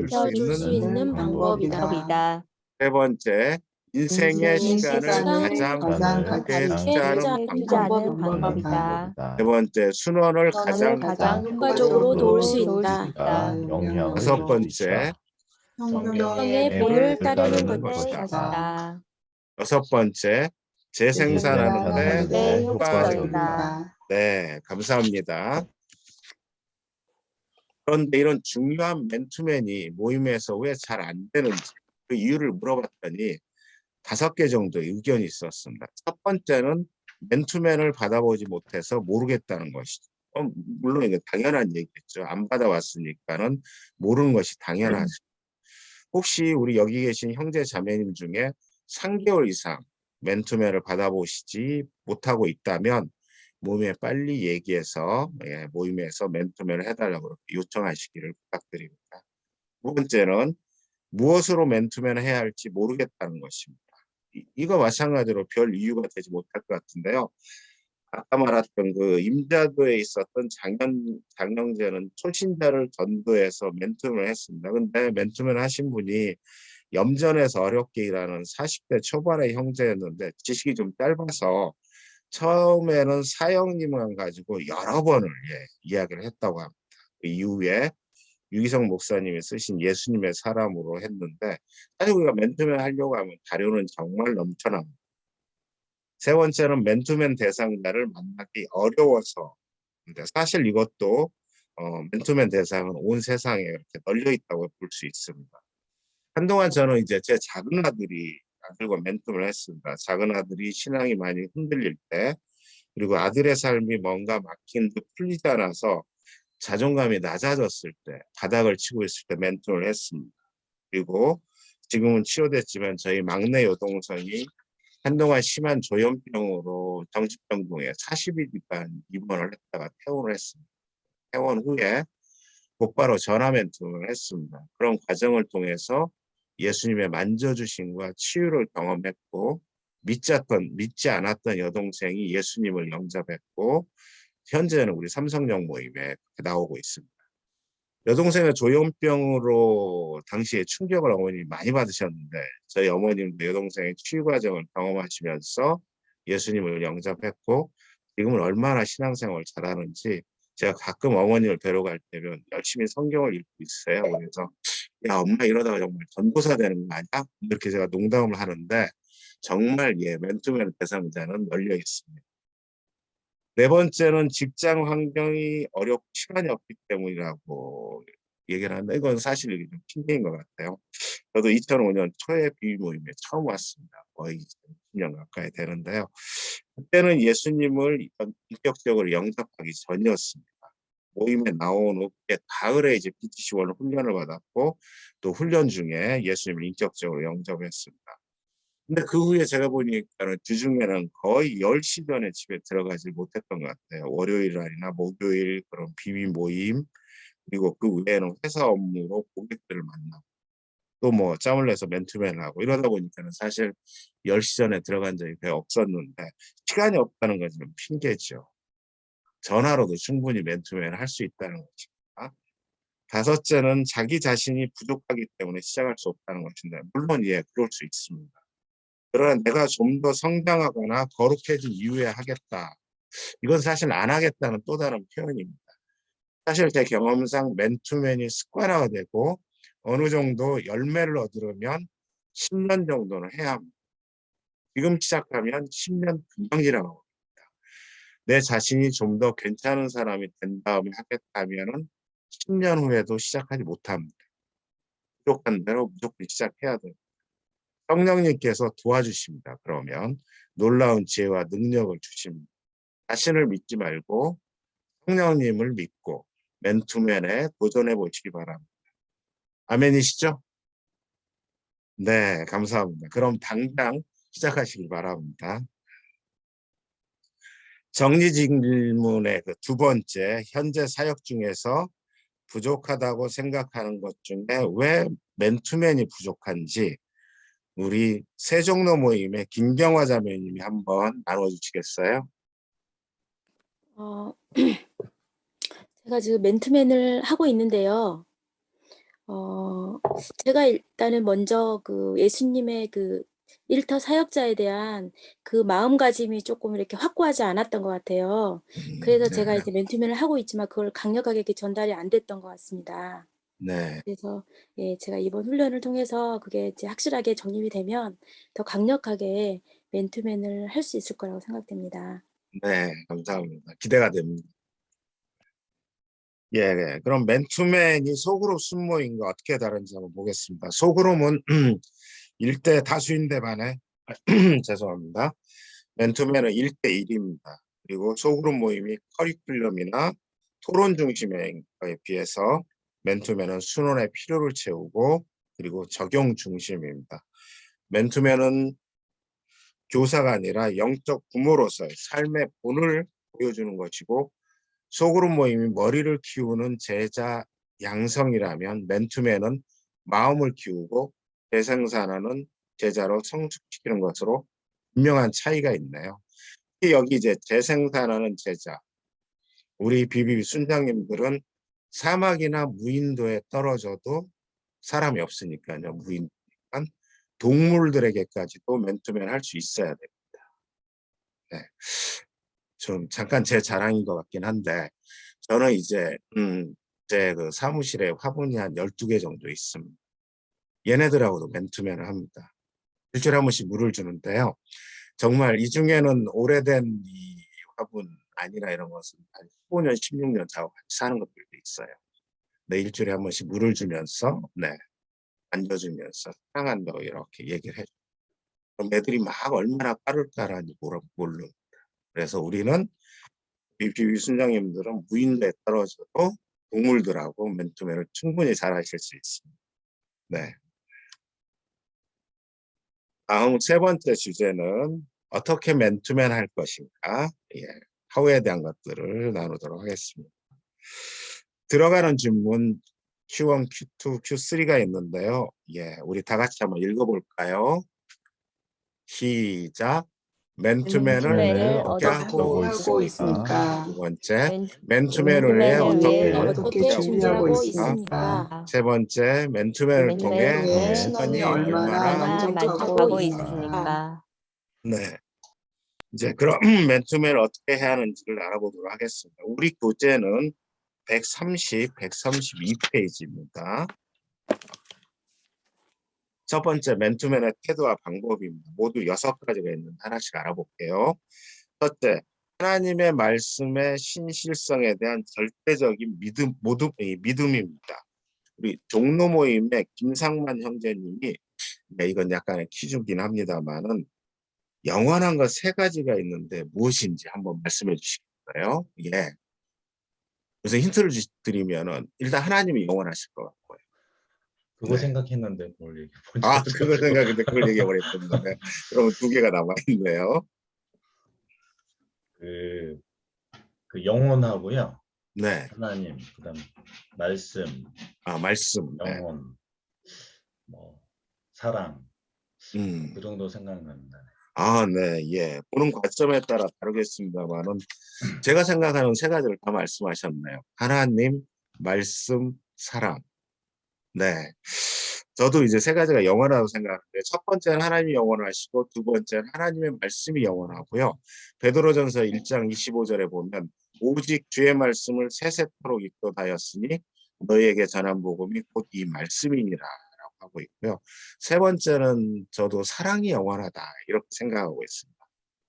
채워줄 수 있는 방법이다. 방법이다. 세 번째, 인생의 시간을 가장 가장 투자하는 투자하는 방법입니다. 방법이다. 네 번째, 순원을 선을 가장 가장 효과적으로 도울 수 도울 수 있다. 있다. 영향을 다섯 줄 수 번째, 있다. 성경의 본을 본을 따르는 따르는 것이다. 것이다. 여섯 번째, 재생산하는 데 재생산하는데 효과적이다. 네, 감사합니다. 그런데 이런 중요한 맨투맨이 모임에서 왜 잘 안 되는지 그 이유를 물어봤더니 5개 정도의 의견이 있었습니다. 첫 번째는 맨투맨을 받아보지 못해서 모르겠다는 것이죠. 물론 이게 당연한 얘기겠죠. 안 받아왔으니까는 모르는 것이 당연하죠. 혹시 우리 여기 계신 형제 자매님 중에 3개월 이상 맨투맨을 받아보시지 못하고 있다면 모임에 빨리 얘기해서 모임에서 맨투맨을 해달라고 그렇게 요청하시기를 부탁드립니다. 두 번째는 무엇으로 맨투맨을 해야 할지 모르겠다는 것입니다. 이거 마찬가지로 별 이유가 되지 못할 것 같은데요. 아까 말했던 그 임자도에 있었던 장영재는 초신자를 전도해서 맨투맨을 했습니다. 근데 맨투맨 하신 분이 염전에서 어렵게 일하는 40대 초반의 형제였는데 지식이 좀 짧아서 처음에는 사형님만 가지고 여러 번을 이야기를 했다고 합니다. 그 이후에 유기성 목사님이 쓰신 예수님의 사람으로 했는데 사실 우리가 맨투맨 하려고 하면 자료는 정말 넘쳐납니다. 세 번째는 맨투맨 대상자를 만나기 어려워서 근데 사실 이것도 맨투맨 대상은 온 세상에 이렇게 널려 있다고 볼 수 있습니다. 한동안 저는 이제 제 작은 아들과 맨투맨을 했습니다. 작은 아들이 신앙이 많이 흔들릴 때 그리고 아들의 삶이 뭔가 막힌 듯 풀리지 않아서 자존감이 낮아졌을 때 바닥을 치고 있을 때 맨투맨을 했습니다. 그리고 지금은 치료됐지만 저희 막내 여동생이 한동안 심한 조현병으로 정신병동에 40일간 입원을 했다가 퇴원을 했습니다. 퇴원 후에 곧바로 전화 맨투맨을 했습니다. 그런 과정을 통해서 예수님의 만져주심과 치유를 경험했고 믿지 않았던 여동생이 예수님을 영접했고 현재는 우리 삼성역 모임에 나오고 있습니다. 여동생은 조현병으로 당시에 충격을 어머님이 많이 받으셨는데 저희 어머님도 여동생의 치유 과정을 경험하시면서 예수님을 영접했고 지금은 얼마나 신앙생활을 잘하는지 제가 가끔 어머님을 뵈러 갈 때면 열심히 성경을 읽고 있어요. 그래서 야 엄마 이러다가 정말 전도사 되는 거 아니야? 이렇게 제가 농담을 하는데 정말 맨투맨 대상자는 널려 있습니다. 네 번째는 직장 환경이 어렵고 시간이 없기 때문이라고 얘기를 하는데 이건 사실 이게 좀 핑계인 것 같아요. 저도 2005년 초에 비비 모임에 처음 왔습니다. 거의 10년 가까이 되는데요. 그때는 예수님을 인격적으로 영접하기 전이었습니다. 모임에 나온 후 가을에 이제 BTC1 훈련을 받았고 또 훈련 중에 예수님을 인격적으로 영접했습니다. 근데 그 후에 제가 보니까는 주중에는 거의 10시 전에 집에 들어가지 못했던 것 같아요. 월요일 날이나 목요일 그런 비비 모임 그리고 그 외에는 회사 업무로 고객들을 만나고 또 뭐 짬을 내서 맨투맨을 하고 이러다 보니까는 사실 10시 전에 들어간 적이 거의 없었는데 시간이 없다는 건 좀 핑계죠. 전화로도 충분히 맨투맨을 할 수 있다는 것입니다. 다섯째는 자기 자신이 부족하기 때문에 시작할 수 없다는 것인데 물론 그럴 수 있습니다. 그러나 내가 좀 더 성장하거나 거룩해진 이후에 하겠다. 이건 사실 안 하겠다는 또 다른 표현입니다. 사실 제 경험상 맨투맨이 습관화가 되고 어느 정도 열매를 얻으려면 10년 정도는 해야 합니다. 지금 시작하면 10년 금방 지나가고 내 자신이 좀 더 괜찮은 사람이 된 다음에 하겠다면은 10년 후에도 시작하지 못합니다. 부족한 대로 무조건 시작해야 돼요. 성령님께서 도와주십니다. 그러면 놀라운 지혜와 능력을 주십니다. 자신을 믿지 말고 성령님을 믿고 맨투맨에 도전해 보시기 바랍니다. 아멘이시죠? 네, 감사합니다. 그럼 당장 시작하시기 바랍니다. 정리 질문의 그 두 번째, 현재 사역 중에서 부족하다고 생각하는 것 중에 왜 맨투맨이 부족한지 우리 세종로 모임의 김경화 자매님이 한번 나눠주시겠어요? 제가 지금 맨투맨을 하고 있는데요. 제가 일단은 먼저 그 예수님의 그 일터 사역자에 대한 그 마음가짐이 조금 이렇게 확고하지 않았던 것 같아요. 그래서 제가 이제 맨투맨을 하고 있지만 그걸 강력하게 이렇게 전달이 안 됐던 것 같습니다. 네, 그래서 예, 제가 이번 훈련을 통해서 그게 이제 확실하게 정립이 되면 더 강력하게 맨투맨을 할 수 있을 거라고 생각됩니다. 네, 감사합니다. 기대가 됩니다. 예, 그럼 맨투맨이 소그룹 순모임과 어떻게 다른지 한번 보겠습니다. 소그룹은 1대 다수인데 반해 죄송합니다. 맨투맨은 1대1입니다. 그리고 소그룹 모임이 커리큘럼이나 토론 중심에 비해서 맨투맨은 순원의 필요를 채우고 그리고 적용 중심입니다. 맨투맨은 교사가 아니라 영적 부모로서의 삶의 본을 보여주는 것이고 소그룹 모임이 머리를 키우는 제자 양성이라면 맨투맨은 마음을 키우고 재생산하는 제자로 성숙시키는 것으로 분명한 차이가 있네요. 여기 이제 재생산하는 제자, 우리 BBB 순장님들은 사막이나 무인도에 떨어져도 사람이 없으니까요. 무인도니까 동물들에게까지도 맨투맨 할 수 있어야 됩니다. 네. 좀 잠깐 제 자랑인 것 같긴 한데 저는 이제 제 그 사무실에 화분이 한 12개 정도 있습니다. 얘네들하고도 맨투맨을 합니다. 일주일에 한 번씩 물을 주는데요. 정말 이 중에는 오래된 이 화분 아니라 이런 것은 한 15년, 16년 자고 같이 사는 것들도 있어요. 네, 일주일에 한 번씩 물을 주면서 네, 안겨주면서 사랑한다고 이렇게 얘기를 해요. 그럼 애들이 막 얼마나 빠를까라니 모릅니다. 그래서 우리는 BBB 순장님들은 무인도에 떨어져도 동물들하고 맨투맨을 충분히 잘 하실 수 있습니다. 네. 다음 세 번째 주제는 어떻게 맨투맨 할 것인가, 예, 하우에 대한 것들을 나누도록 하겠습니다. 들어가는 질문 Q1, Q2, Q3가 있는데요. 예, 우리 다 같이 한번 읽어볼까요? 시작. 맨투맨을 어떻게 하고 있습니까? 두 번째, 맨투맨을 위해 어떻게 준비하고 있습니까? 세 번째, 맨투맨을 통해 시간이 얼마나 만족하고 있습니까? 네. 이제 그럼 맨투맨을 어떻게 해야 하는지를 알아보도록 하겠습니다. 우리 교재는 132페이지입니다. 첫 번째, 맨투맨의 태도와 방법입니다. 모두 6가지가 있는데 하나씩 알아볼게요. 첫째, 하나님의 말씀의 신실성에 대한 절대적인 믿음입니다. 우리 종로 모임의 김상만 형제님이, 네, 이건 약간의 퀴즈긴 합니다만은 영원한 것 3가지가 있는데 무엇인지 한번 말씀해 주시겠어요? 예. 그래서 힌트를 드리면은 일단 하나님이 영원하실 것 같고요. 그거 네. 생각했는데 그걸 얘기해 본 아, 그걸 생각했는데 그걸 얘기해 버렸습니다. 네. 그러면 2개가 남아 있네요. 그 영혼하고요. 네. 하나님, 그다음 말씀, 말씀. 영혼, 뭐 사랑, 네. 그 정도 생각납니다. 네, 예. 보는 관점에 따라 다르겠습니다만은 제가 생각하는 3가지를 다 말씀하셨네요. 하나님, 말씀, 사랑. 네. 저도 이제 세 가지가 영원하다고 생각하는데 첫 번째는 하나님이 영원하시고 두 번째는 하나님의 말씀이 영원하고요. 베드로전서 1장 25절에 보면 오직 주의 말씀을 세세토록 익도하였으니 너희에게 전한 복음이 곧 이 말씀이니라라고 하고 있고요. 세 번째는 저도 사랑이 영원하다 이렇게 생각하고 있습니다.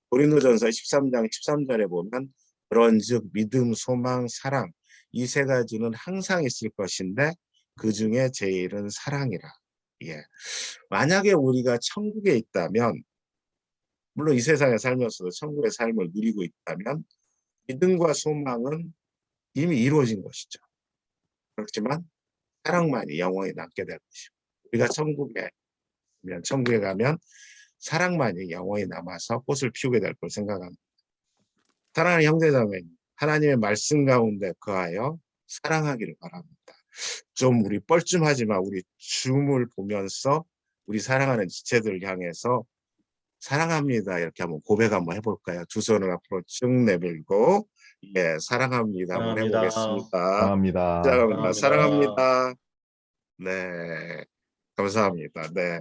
고린도전서 13장 13절에 보면 그런즉 믿음, 소망, 사랑 이 세 가지는 항상 있을 것인데 그 중에 제일은 사랑이라. 예. 만약에 우리가 천국에 있다면, 물론 이 세상에 살면서도 천국의 삶을 누리고 있다면 믿음과 소망은 이미 이루어진 것이죠. 그렇지만 사랑만이 영원히 남게 될 것이고 우리가 천국에 가면 사랑만이 영원히 남아서 꽃을 피우게 될 걸 생각합니다. 사랑하는 형제자매, 하나님의 말씀 가운데 거하여 사랑하기를 바랍니다. 좀 우리 뻘쭘하지만 우리 줌을 보면서 우리 사랑하는 지체들 향해서 사랑합니다 이렇게 한번 고백 한번 해볼까요? 두 손을 앞으로 쭉 내밀고 예, 사랑합니다 한번 사랑합니다. 해보겠습니다. 감사합니다. 시작합니다. 사랑합니다. 사랑합니다. 네, 감사합니다. 네,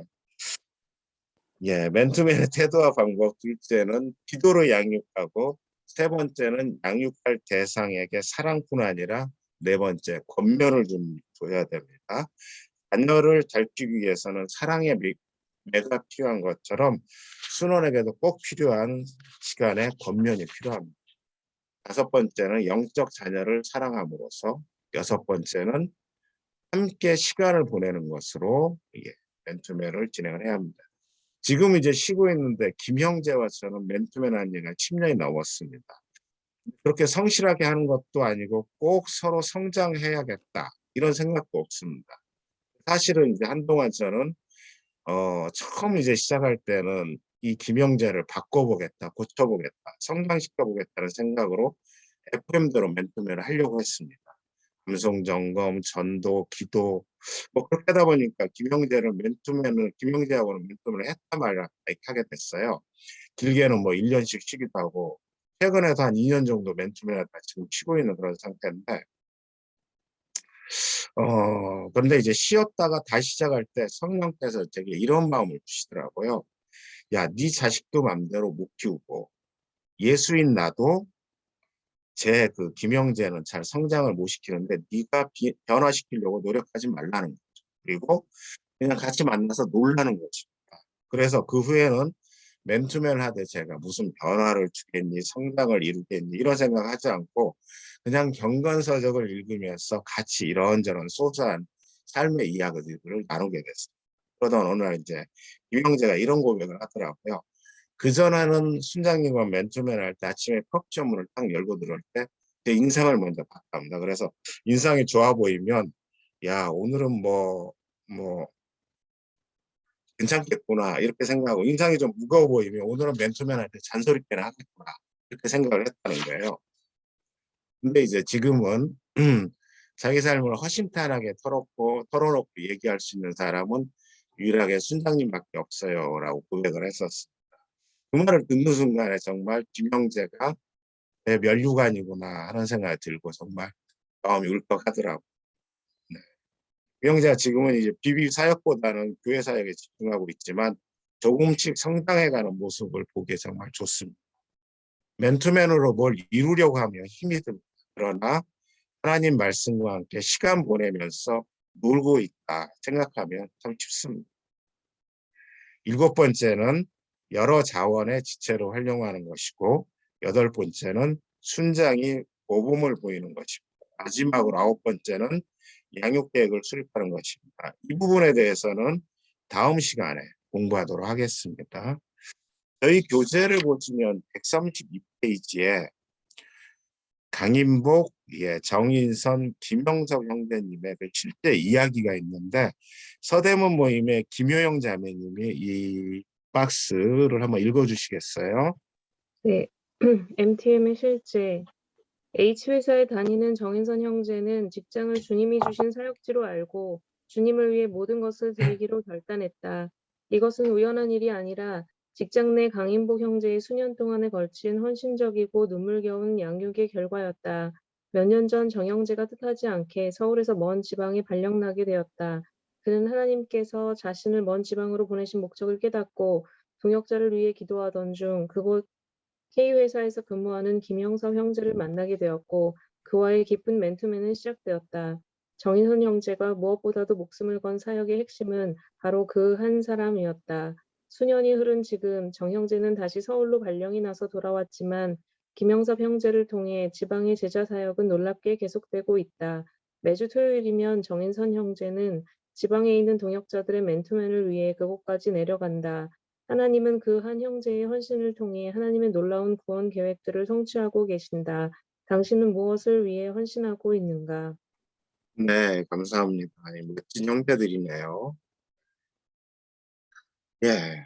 예, 맨투맨의 태도와 방법. 둘째는 기도로 양육하고 세 번째는 양육할 대상에게 사랑뿐 아니라 네 번째 권면을 좀 줘야 됩니다. 자녀를 잘 키우기 위해서는 사랑의 매가 필요한 것처럼 순원에게도 꼭 필요한 시간에 권면이 필요합니다. 다섯 번째는 영적 자녀를 사랑함으로써 여섯 번째는 함께 시간을 보내는 것으로 맨투맨을 진행을 해야 합니다. 지금 이제 쉬고 있는데 김형제와 저는 맨투맨 한 지가 10년이 넘었습니다. 그렇게 성실하게 하는 것도 아니고 꼭 서로 성장해야겠다 이런 생각도 없습니다. 사실은 이제 한동안 저는 처음 이제 시작할 때는 이 김형제를 바꿔보겠다, 고쳐보겠다, 성장시켜보겠다는 생각으로 FM대로 맨투맨을 하려고 했습니다. 감성 점검, 전도, 기도 뭐 그렇게 하다 보니까 김형제하고는 맨투맨을 했다 말아 이렇게 하게 됐어요. 길게는 뭐 1년씩 쉬기도 하고 최근에도 한 2년 정도 맨투맨을 지금 쉬고 있는 그런 상태인데 근데 이제 쉬었다가 다시 시작할 때 성령께서 제게 이런 마음을 주시더라고요. 야, 네 자식도 맘대로 못 키우고 예수인 나도 제 그 김형제는 잘 성장을 못 시키는데 네가 변화시키려고 노력하지 말라는 거죠. 그리고 그냥 같이 만나서 놀라는 거죠. 그래서 그 후에는 맨투맨 하되 제가 무슨 변화를 주겠니, 성장을 이루겠니 이런 생각하지 않고 그냥 경건서적을 읽으면서 같이 이런저런 소소한 삶의 이야기들을 나누게 됐어요. 그러던 어느 날 이제 김형제가 이런 고백을 하더라고요. 그전에는 순장님과 맨투맨 할 때 아침에 펍지 문을 딱 열고 들어올 때 제 인상을 먼저 봤답니다. 그래서 인상이 좋아 보이면 야, 오늘은 뭐 괜찮겠구나 이렇게 생각하고 인상이 좀 무거워 보이면 오늘은 맨투맨 할 때 잔소리때나 하겠구나 이렇게 생각을 했다는 거예요. 근데 이제 지금은 자기 삶을 허심탄회하게 털어놓고 얘기할 수 있는 사람은 유일하게 순장님밖에 없어요 라고 고백을 했었습니다. 그 말을 듣는 순간에 정말 김형제가 내 면류관이구나 하는 생각이 들고 정말 마음이 울컥하더라고요. 네. 김형제가 지금은 이제 비비 사역보다는 교회 사역에 집중하고 있지만 조금씩 성장해가는 모습을 보기에 정말 좋습니다. 맨투맨으로 뭘 이루려고 하면 힘이 듭니다. 그러나 하나님 말씀과 함께 시간 보내면서 놀고 있다 생각하면 참 쉽습니다. 일곱 번째는 여러 자원의 지체로 활용하는 것이고 여덟 번째는 순장이 모범을 보이는 것입니다. 마지막으로 아홉 번째는 양육 계획을 수립하는 것입니다. 이 부분에 대해서는 다음 시간에 공부하도록 하겠습니다. 저희 교재를 보시면 132페이지에 강인복, 정인선, 김영석 형제님의 그 실제 이야기가 있는데 서대문 모임의 김효영 자매님이 이 박스를 한번 읽어주시겠어요? 네. MTM의 실제. H회사에 다니는 정인선 형제는 직장을 주님이 주신 사역지로 알고 주님을 위해 모든 것을 드리기로 결단했다. 이것은 우연한 일이 아니라 직장 내 강인복 형제의 수년 동안에 걸친 헌신적이고 눈물겨운 양육의 결과였다. 몇 년 전 정 형제가 뜻하지 않게 서울에서 먼 지방에 발령나게 되었다. 그는 하나님께서 자신을 먼 지방으로 보내신 목적을 깨닫고 동역자를 위해 기도하던 중 그곳 K회사에서 근무하는 김영섭 형제를 만나게 되었고 그와의 깊은 맨투맨은 시작되었다. 정인선 형제가 무엇보다도 목숨을 건 사역의 핵심은 바로 그 한 사람이었다. 수년이 흐른 지금 정 형제는 다시 서울로 발령이 나서 돌아왔지만 김영섭 형제를 통해 지방의 제자 사역은 놀랍게 계속되고 있다. 매주 토요일이면 정인선 형제는 지방에 있는 동역자들의 맨투맨을 위해 그곳까지 내려간다. 하나님은 그 한 형제의 헌신을 통해 하나님의 놀라운 구원 계획들을 성취하고 계신다. 당신은 무엇을 위해 헌신하고 있는가? 네, 감사합니다. 멋진 형제들이네요. 예.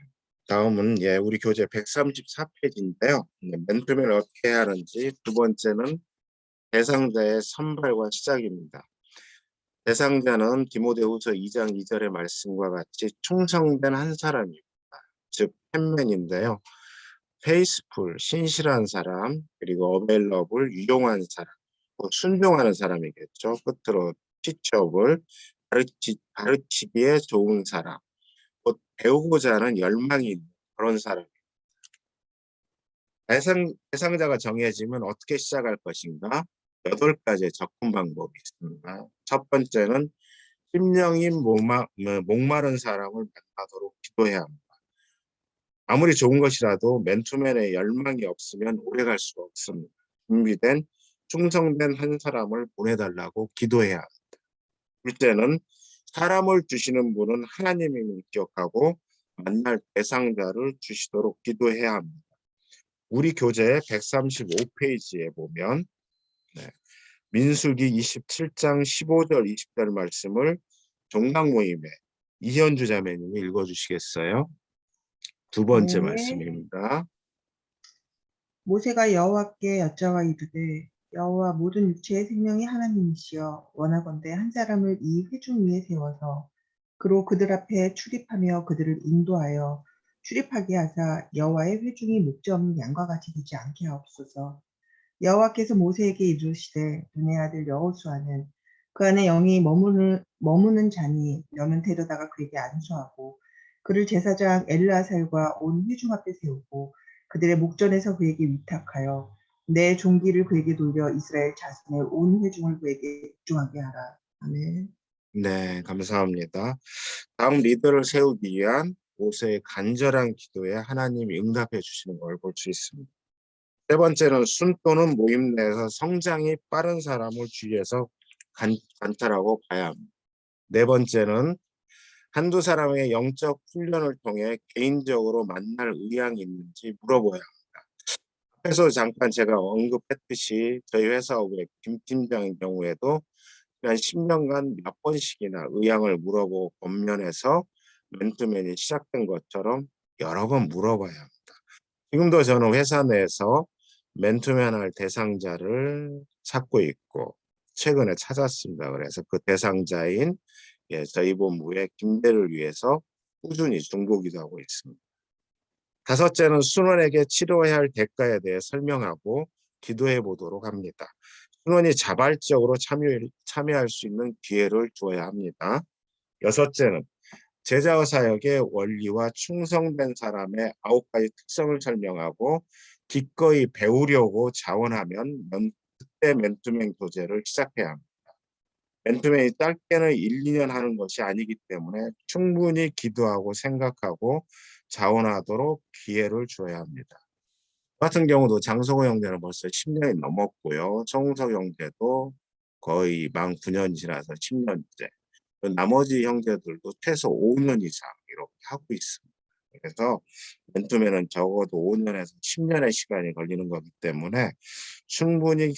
다음은 우리 교재 134페이지인데요. 맨투맨을 어떻게 해야 하는지, 두 번째는 대상자의 선발과 시작입니다. 대상자는 디모데후서 2장 2절의 말씀과 같이 충성된 한 사람입니다. 즉 팬맨인데요. 페이스풀, 신실한 사람, 그리고 어벨러블, 유용한 사람, 순종하는 사람이겠죠. 끝으로 티처블, 가르치기에 좋은 사람, 곧 배우고자 하는 열망이 있는 그런 사람. 대상자가 정해지면 어떻게 시작할 것인가? 8가지의 접근 방법이 있습니다. 첫 번째는 심령이 목마른 사람을 만나도록 기도해야 합니다. 아무리 좋은 것이라도 맨투맨의 열망이 없으면 오래갈 수가 없습니다. 준비된 충성된 한 사람을 보내달라고 기도해야 합니다. 둘째는 사람을 주시는 분은 하나님임을 기억하고 만날 대상자를 주시도록 기도해야 합니다. 우리 교재 135페이지에 보면 민수기 27장 15절 20절 말씀을 종강 모임에 이현주 자매님이 읽어주시겠어요? 두 번째 네. 말씀입니다. 모세가 여호와께 여짜와 이르되 여호와 모든 육체의 생명이 하나님이시여 원하건대 한 사람을 이 회중 위에 세워서 그로 그들 앞에 출입하며 그들을 인도하여 출입하게 하사 여호와의 회중이 목재 없는 양과 같이 되지 않게 하옵소서. 여호와께서 모세에게 이르시되 눈의 아들 여호수아는 그 안에 영이 머무는 자니 너는 데려다가 그에게 안수하고 그를 제사장 엘르아살과 온 회중 앞에 세우고 그들의 목전에서 그에게 위탁하여 내 종기를 그에게 돌려 이스라엘 자손의 온 회중을 그에게 집중하게 하라. 아멘. 네, 감사합니다. 다음 리더를 세우기 위한 모세의 간절한 기도에 하나님이 응답해 주시는 걸 볼 수 있습니다. 세 번째는 순 또는 모임 내에서 성장이 빠른 사람을 주위에서 관찰하고 봐야 합니다. 네 번째는 한두 사람의 영적 훈련을 통해 개인적으로 만날 의향이 있는지 물어봐야 합니다. 앞에서 잠깐 제가 언급했듯이 저희 회사의 김 팀장의 경우에도 한 10년간 몇 번씩이나 의향을 물어보고 권면해서 맨투맨이 시작된 것처럼 여러 번 물어봐야 합니다. 지금도 저는 회사 내에서 맨투맨 할 대상자를 찾고 있고 최근에 찾았습니다. 그래서 그 대상자인 저희 본부의 김대를 위해서 꾸준히 중보기도하고 있습니다. 다섯째는 순원에게 치러야 할 대가에 대해 설명하고 기도해 보도록 합니다. 순원이 자발적으로 참여할 수 있는 기회를 주어야 합니다. 여섯째는 제자 사역의 원리와 충성된 사람의 9가지 특성을 설명하고 기꺼이 배우려고 자원하면 그때 맨투맨 교재를 시작해야 합니다. 맨투맨이 짧게는 1, 2년 하는 것이 아니기 때문에 충분히 기도하고 생각하고 자원하도록 기회를 줘야 합니다. 저 같은 경우도 장성호 형제는 벌써 10년이 넘었고요. 정우석 형제도 거의 만 9년 지나서 10년째. 나머지 형제들도 최소 5년 이상 이렇게 하고 있습니다. 그래서 맨투맨은 적어도 5년에서 10년의 시간이 걸리는 거기 때문에 충분히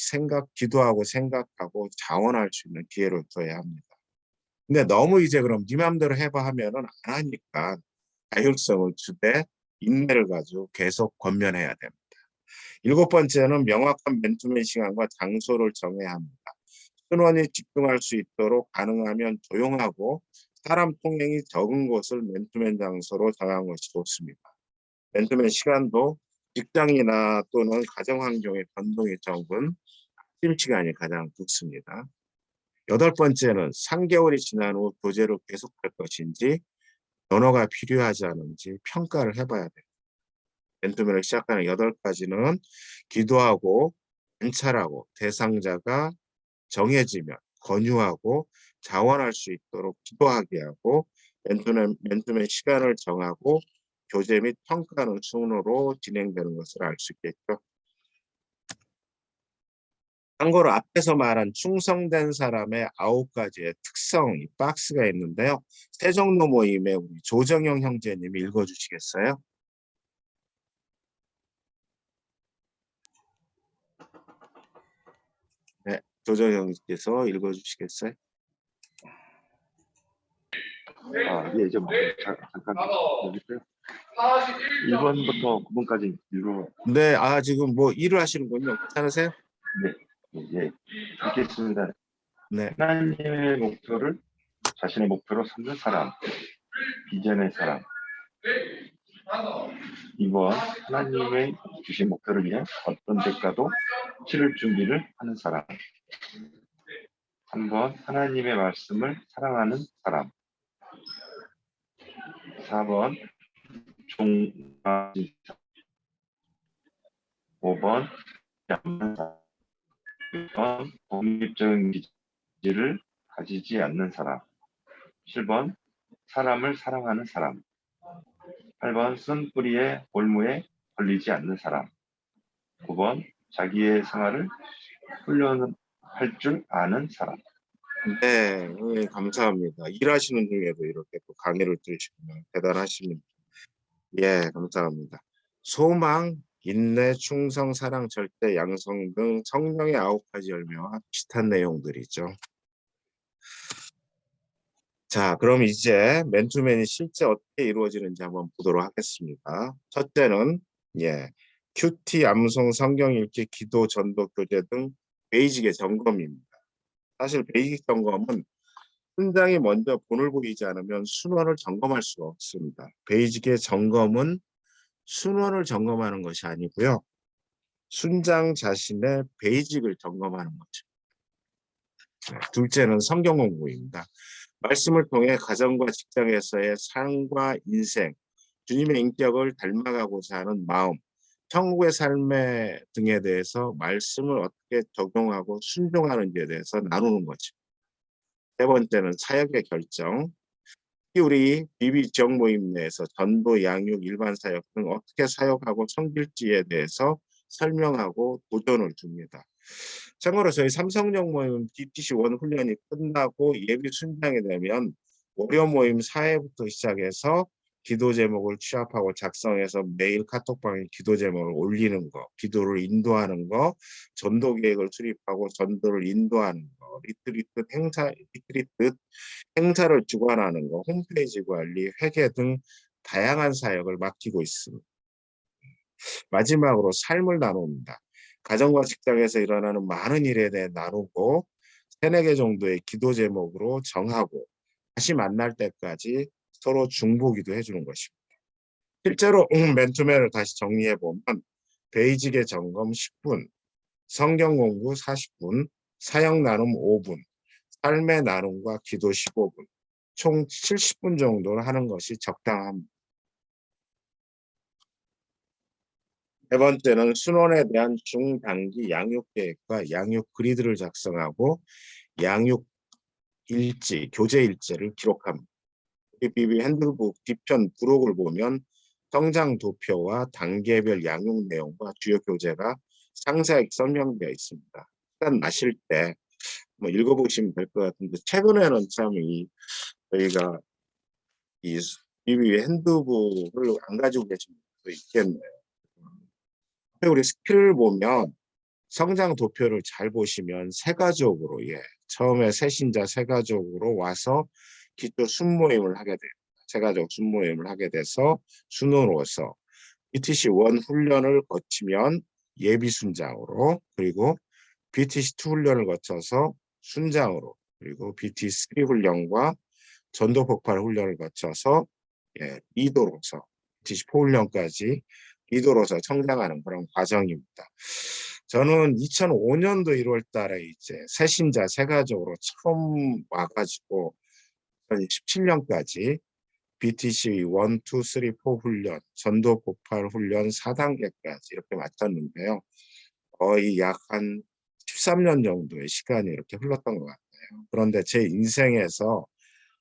기도하고 생각하고 자원할 수 있는 기회를 줘야 합니다. 근데 너무 이제 그럼 네 맘대로 해봐 하면은 안 하니까 자율성을 주되 인내를 가지고 계속 권면해야 됩니다. 7번째는 명확한 맨투맨 시간과 장소를 정해야 합니다. 순원이 집중할 수 있도록 가능하면 조용하고 사람 통행이 적은 곳을 맨투맨 장소로 정한 것이 좋습니다. 맨투맨 시간도 직장이나 또는 가정 환경의 변동이 적은 아침 시간이 가장 좋습니다. 8번째는 3개월이 지난 후 교제를 계속할 것인지 변호가 필요하지 않은지 평가를 해봐야 돼요. 맨투맨을 시작하는 8가지는 기도하고 관찰하고 대상자가 정해지면 권유하고 자원할 수 있도록 기도하게 하고 맨투맨 시간을 정하고 교제 및 평가는 순으로 진행되는 것을 알 수 있겠죠. 참고로 앞에서 말한 충성된 사람의 9가지의 특성, 이 박스가 있는데요. 세종로 모임의 우리 조정영 형제님이 읽어주시겠어요? 네, 조정영 형께서 읽어주시겠어요? 예, 좀 잠깐 여기서요. 1번부터 9번까지 읽어. 네, 지금 뭐 일을 하시는군요. 괜찮으세요? 예, 읽겠습니다. 네. 하나님의 목표를 자신의 목표로 삼는 사람, 비전의 사람. 2번, 하나님의 주신 목표를 위해 어떤 대가도 치를 준비를 하는 사람. 3번, 하나님의 말씀을 사랑하는 사람. 4번, 종합진 사람. 5번, 양는 사람. 6번, 독립적인 기질을 가지지 않는 사람. 7번, 사람을 사랑하는 사람. 8번, 쓴 뿌리에 올무에 걸리지 않는 사람. 9번, 자기의 생활을 훈련할 줄 아는 사람. 네, 감사합니다. 일하시는 중에도 이렇게 또 강의를 들으시면 대단하십니다. 예, 감사합니다. 소망, 인내, 충성, 사랑, 절대, 양성 등 성령의 9가지 열매와 비슷한 내용들이죠. 자, 그럼 이제 맨투맨이 실제 어떻게 이루어지는지 한번 보도록 하겠습니다. 첫째는 큐티, 암송, 성경 읽기, 기도, 전도, 교제 등 베이직의 점검입니다. 사실 베이직 점검은 순장이 먼저 본을 보이지 않으면 순원을 점검할 수가 없습니다. 베이직의 점검은 순원을 점검하는 것이 아니고요. 순장 자신의 베이직을 점검하는 거죠. 둘째는 성경 공부입니다. 말씀을 통해 가정과 직장에서의 삶과 인생, 주님의 인격을 닮아가고자 하는 마음, 천국의 삶의 등에 대해서 말씀을 어떻게 적용하고 순종하는지에 대해서 나누는 거죠. 세 번째는 사역의 결정. 우리 비비 지역 모임 내에서 전도, 양육, 일반 사역 등 어떻게 사역하고 섬길지에 대해서 설명하고 도전을 줍니다. 참고로 저희 삼성역 모임 DTC1 훈련이 끝나고 예비 순장이 되면 월요 모임 4회부터 시작해서 기도 제목을 취합하고 작성해서 매일 카톡방에 기도 제목을 올리는 거, 기도를 인도하는 거, 전도 계획을 수립하고 전도를 인도하는 거, 리트리트 행사를 주관하는 거, 홈페이지 관리, 회계 등 다양한 사역을 맡기고 있습니다. 마지막으로 삶을 나눕니다. 가정과 직장에서 일어나는 많은 일에 대해 나누고 3-4개 정도의 기도 제목으로 정하고 다시 만날 때까지 서로 중보기도 해주는 것입니다. 실제로 맨투맨을 다시 정리해보면 베이직의 점검 10분, 성경 공부 40분, 사역 나눔 5분, 삶의 나눔과 기도 15분, 총 70분 정도를 하는 것이 적당합니다. 세 번째는 순원에 대한 중단기 양육 계획과 양육 그리드를 작성하고 양육 일지, 교제 일지를 기록합니다. 비비 핸들북 뒤편 부록을 보면 성장 도표와 단계별 양육 내용과 주요 교재가 상세하게 설명되어 있습니다. 시간 나실 때 뭐 읽어보시면 될 것 같은데 최근에는 참 저희가 이 비비 핸드북을 안 가지고 계신 분도 있겠네요. 우리 스킬을 보면 성장 도표를 잘 보시면 세가족으로 처음에 새신자 세가족으로 와서 기초 순모임을 하게 돼요. 세가족 순모임을 하게 돼서 순으로서 BTC1 훈련을 거치면 예비 순장으로, 그리고 BTC2 훈련을 거쳐서 순장으로, 그리고 BT3 훈련과 전도 폭발 훈련을 거쳐서 리더로서 BTC4 훈련까지 리더로서 성장하는 그런 과정입니다. 저는 2005년도 1월 달에 이제 새신자 세가족으로 처음 와가지고 2017년까지 BTC 1, 2, 3, 4 훈련, 전도 폭발 훈련 4단계까지 이렇게 마쳤는데요. 거의 약 한 13년 정도의 시간이 이렇게 흘렀던 것 같아요. 그런데 제 인생에서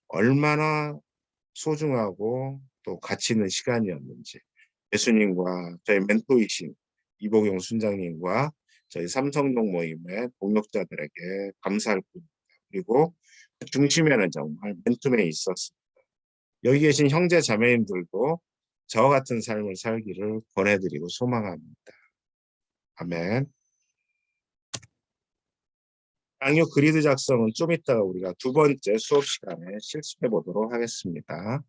얼마나 소중하고 또 가치 있는 시간이었는지 예수님과 저희 멘토이신 이복용 순장님과 저희 삼성동 모임의 동역자들에게 감사할 뿐입니다. 그리고 그 중심에는 정말 맨투맨이 있었습니다. 여기 계신 형제 자매님들도 저와 같은 삶을 살기를 권해드리고 소망합니다. 아멘. 강요 그리드 작성은 좀 이따가 우리가 두 번째 수업 시간에 실습해 보도록 하겠습니다.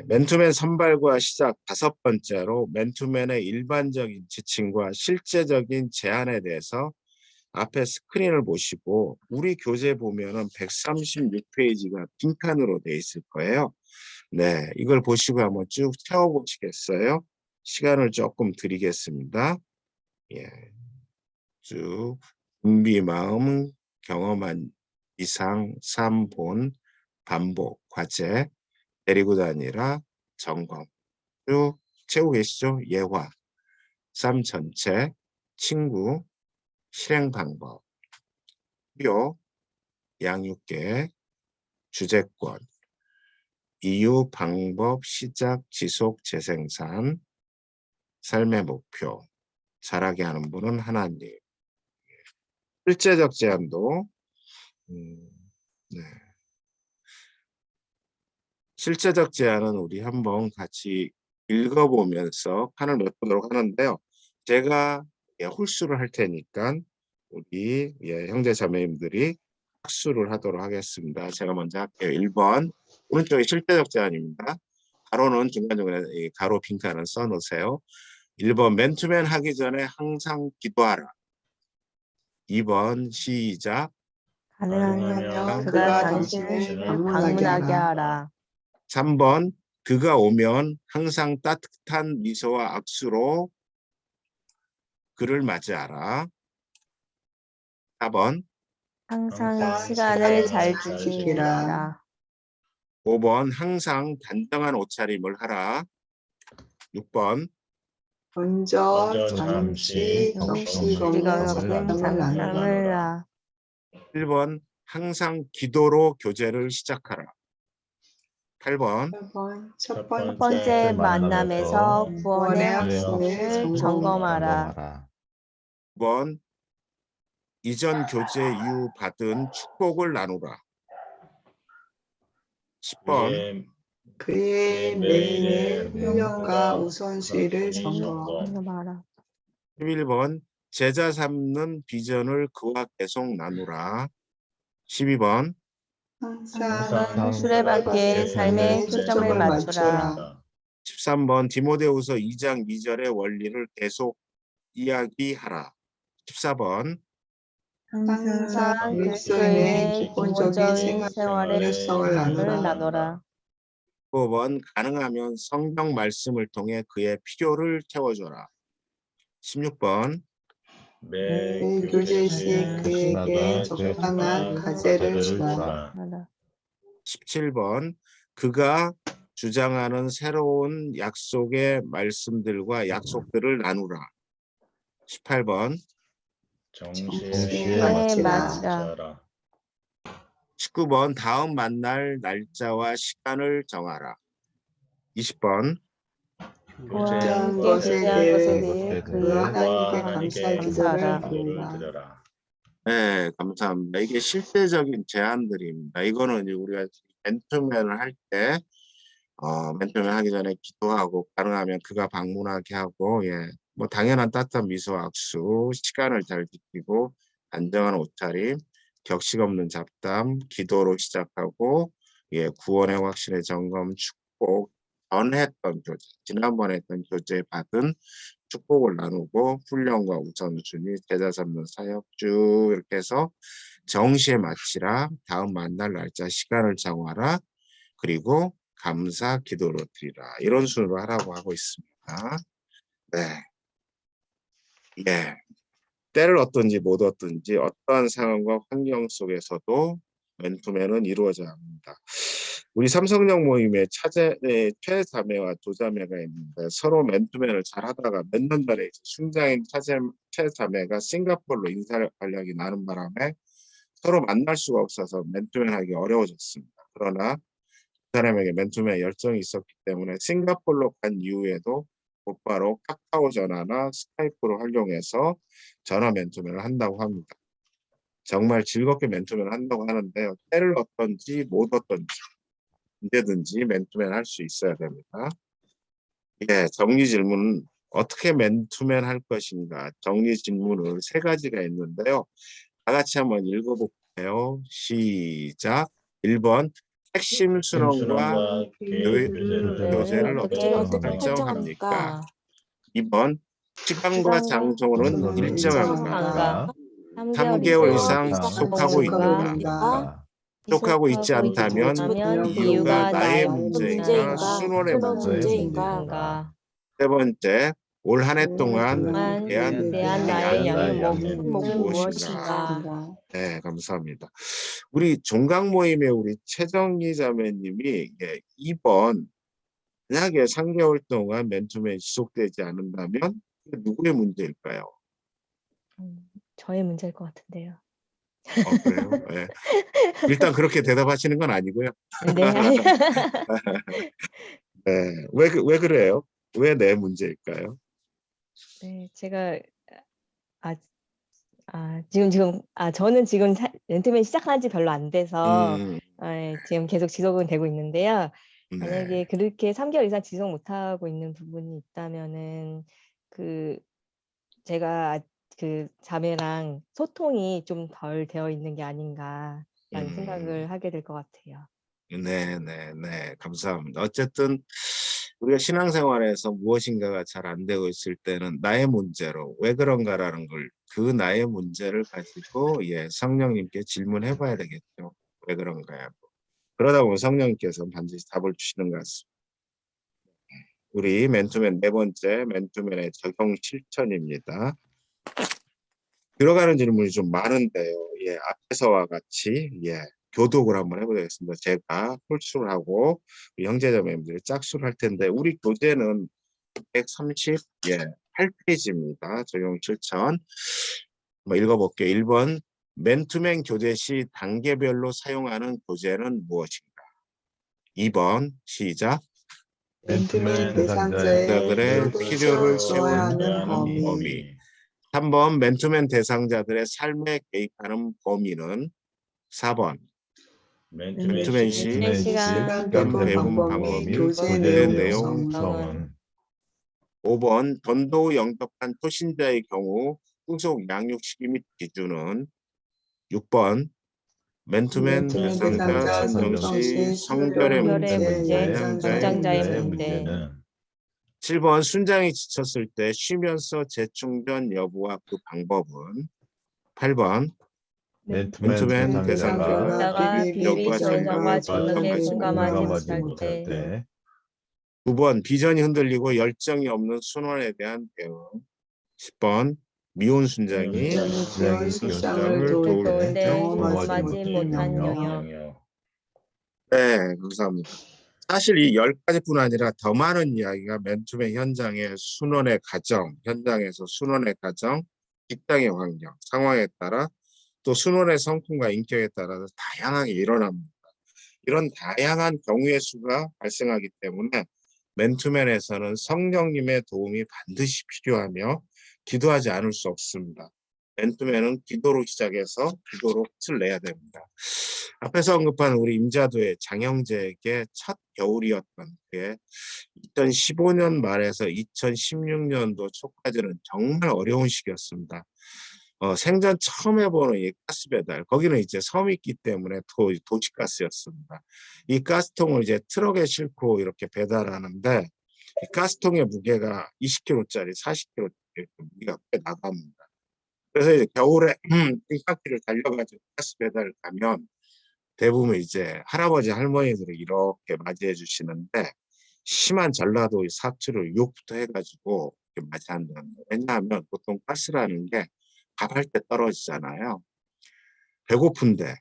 맨투맨 선발과 시작 5번째로 맨투맨의 일반적인 지침과 실제적인 제안에 대해서 앞에 스크린을 보시고 우리 교재 보면은 136페이지가 빈칸으로 되어 있을 거예요. 네, 이걸 보시고 한번 쭉 채워보시겠어요? 시간을 조금 드리겠습니다. 예, 쭉 준비 마음, 경험한 이상, 3본, 반복, 과제, 데리고 다니라, 점검 쭉 채우고 계시죠? 예화, 3 전체, 친구, 실행 방법, 표, 양육계, 주제권, 이유, 방법, 시작, 지속, 재생산, 삶의 목표, 잘하게 하는 분은 하나님. 실제적 제안도 네. 실제적 제안은 우리 한번 같이 읽어보면서 판을 메꾸도록 하는데요. 제가 홀수를 할 테니까 우리 형제 자매님들이 학수를 하도록 하겠습니다. 제가 먼저 할게요. 1번 오른쪽에 실제적 제안입니다. 가로는 중간중간에 가로 빈칸을 써놓으세요. 1번 맨투맨 하기 전에 항상 기도하라. 2번 시작. 가능하면 그가 당신을 방문하게 하라. 3번 그가 오면 항상 따뜻한 미소와 악수로 그를 맞이하라. 4번 항상 시간을 잘 지키라. 5번 항상 단정한 옷차림을 하라. 6번 먼저 잠시 정식 없는 없는 잡담을 나누라. 1번 항상 기도로 교제를 시작하라. 8번 첫 첫 번째 만남에서 구원의 확신을 확신을 점검하라. 9번 이전 교제 이후 받은 축복을 나누라. 10번 그의 매일의 훈련과 우선순위를 점검. 점검하라. 11번 제자 삼는 비전을 그와 계속 나누라. 12번 항상 수레바퀴의 삶에 초점을 맞추라. 13번 디모데후서 2장 2절의 원리를 계속 이야기하라. 14번 항상 그리스도인의 기본적인 생활의 중요성을 나누라. 15번 가능하면 성경 말씀을 통해 그의 필요를 채워줘라. 16번 매 교제 시 그에게 적당한 과제를 주라. 17번 그가 주장하는 새로운 약속의 말씀들과 약속들을 나누라. 18번 정시에 맞추라. 19번 다음 만날 날짜와 시간을 정하라. 20번 어떤 것에 대해 그 하나님께 감사 기도를 드려라. 네, 감사합니다. 이게 실제적인 제안들입니다. 이거는 이제 우리가 맨투맨을 할 때 맨투맨 하기 전에 기도하고 가능하면 그가 방문하게 하고 뭐 당연한 따뜻한 미소와 악수, 시간을 잘 지키고 안정한 옷차림, 격식 없는 잡담, 기도로 시작하고 구원의 확신의 점검, 축복, 전했던 교제, 지난번에 했던 교제에 받은 축복을 나누고 훈련과 우선순위, 제자 삼는 사역 쭉 이렇게 해서 정시에 마치라, 다음 만날 날짜 시간을 정하라, 그리고 감사 기도로 드리라. 이런 순으로 하라고 하고 있습니다. 네. 예, 때를 얻든지 못 얻든지 어떠한 상황과 환경 속에서도 맨투맨은 이루어져야 합니다. 우리 삼성역 모임에 최자매와 조자매가 있는데 서로 맨투맨을 잘 하다가 몇 년 전에 순장인 최자매가 싱가포르로 인사활약이 나는 바람에 서로 만날 수가 없어서 맨투맨 하기 어려워졌습니다. 그러나 그 사람에게 맨투맨 열정이 있었기 때문에 싱가포르로 간 이후에도 곧바로 카카오 전화나 스카이프를 활용해서 전화 맨투맨을 한다고 합니다. 정말 즐겁게 맨투맨을 한다고 하는데요. 때를 얻든지 못 얻든지 언제든지 맨투맨 할 수 있어야 됩니다. 예, 정리 질문은 어떻게 맨투맨 할 것인가? 정리 질문을 3가지가 있는데요. 다 같이 한번 읽어볼게요. 시작. 1번 핵심 순원과 교재를 어떻게 설정합니까? 2번 시간과 장소는 일정한가? 3개월 이상 지속하고 있는가? 지속하고 있지 않다면 이유가 나의 문제인가 순원의 문제인가? 3번째, 올 한 해 동안 대한 나의 양육은 무엇인가? 네, 감사합니다. 우리 종강 모임의 우리 최정희 자매님이 2번 만약에 3개월 동안 맨투맨이 지속되지 않는다면 누구의 문제일까요? 저의 문제일 것 같은데요. 그래요? 네. 일단 그렇게 대답하시는 건 아니고요. 네. 네. 왜 그래요? 왜 내 문제일까요? 네, 제가 저는 지금 맨투맨 시작한 지 별로 안 돼서 지금 계속 지속은 되고 있는데요. 만약에 그렇게 3개월 이상 지속 못하고 있는 부분이 있다면은 제가 그 자매랑 소통이 좀 덜 되어 있는 게 아닌가라는 생각을 하게 될 것 같아요. 네, 감사합니다. 어쨌든 우리가 신앙생활에서 무엇인가가 잘 안 되고 있을 때는 나의 문제로 왜 그런가라는 걸 그 나의 문제를 가지고 성령님께 질문해 봐야 되겠죠. 왜 그런가요? 그러다 보면 성령님께서 반드시 답을 주시는 것 같습니다. 우리 맨투맨 4번째 맨투맨의 적용 실천입니다. 들어가는 질문이 좀 많은데요. 앞에서와 같이 교독을 한번 해보겠습니다. 제가 홀수를 하고 형제자매님들이 짝수를 할 텐데 우리 교재는 138페이지입니다. 적용 실천. 한번 읽어볼게요. 1번 맨투맨 교재 시 단계별로 사용하는 교재는 무엇인가? 2번 시작. 맨투맨 대상자의 필요를 채워야 채우는 하는 범위. 3번 맨투맨 대상자들의 삶에 개입하는 범위는 4번 맨투맨 시 시간 배분 방법 및 교재 내용 구성은 5번 전도 후 영접한 토신자의 경우 후속 양육 시기 및 기준은 6번 맨투맨 대상자 선정 시 성별의 문제, 연장자의 문제는 7번 순장이 지쳤을 때 쉬면서 재충전 여부와 그 방법은 8번 맨투맨 대상자가 비전과 전능에 공감하지 못할 때 9번 비전이 흔들리고 열정이 없는 순원에 대한 대응 10번 미혼 순장이 순장을 도울 때 경험하지 못한 영역. 네, 감사합니다. 사실 이 10가지뿐 아니라 더 많은 이야기가 맨투맨 현장의 순원의 가정, 현장에서 순원의 가정, 직장의 환경, 상황에 따라 또 순원의 성품과 인격에 따라서 다양하게 일어납니다. 이런 다양한 경우의 수가 발생하기 때문에 맨투맨에서는 성령님의 도움이 반드시 필요하며 기도하지 않을 수 없습니다. 맨투맨은 기도로 시작해서 기도로 끝을 내야 됩니다. 앞에서 언급한 우리 임자도의 장형제에게 첫 겨울이었던 그게 2015년 말에서 2016년도 초까지는 정말 어려운 시기였습니다. 생전 처음 해보는 이 가스 배달, 거기는 이제 섬이 있기 때문에 도시가스였습니다. 이 가스통을 이제 트럭에 싣고 이렇게 배달하는데 이 가스통의 무게가 20kg짜리, 40kg짜리 무게가 꽤 나갑니다. 그래서 이제 겨울에 빙판길을 달려가지고 가스 배달을 가면 대부분 이제 할아버지 할머니들을 이렇게 맞이해 주시는데 심한 전라도 사투를 욕부터 해가지고 이렇게 맞이한다. 왜냐하면 보통 가스라는 게 밥할 때 떨어지잖아요. 배고픈데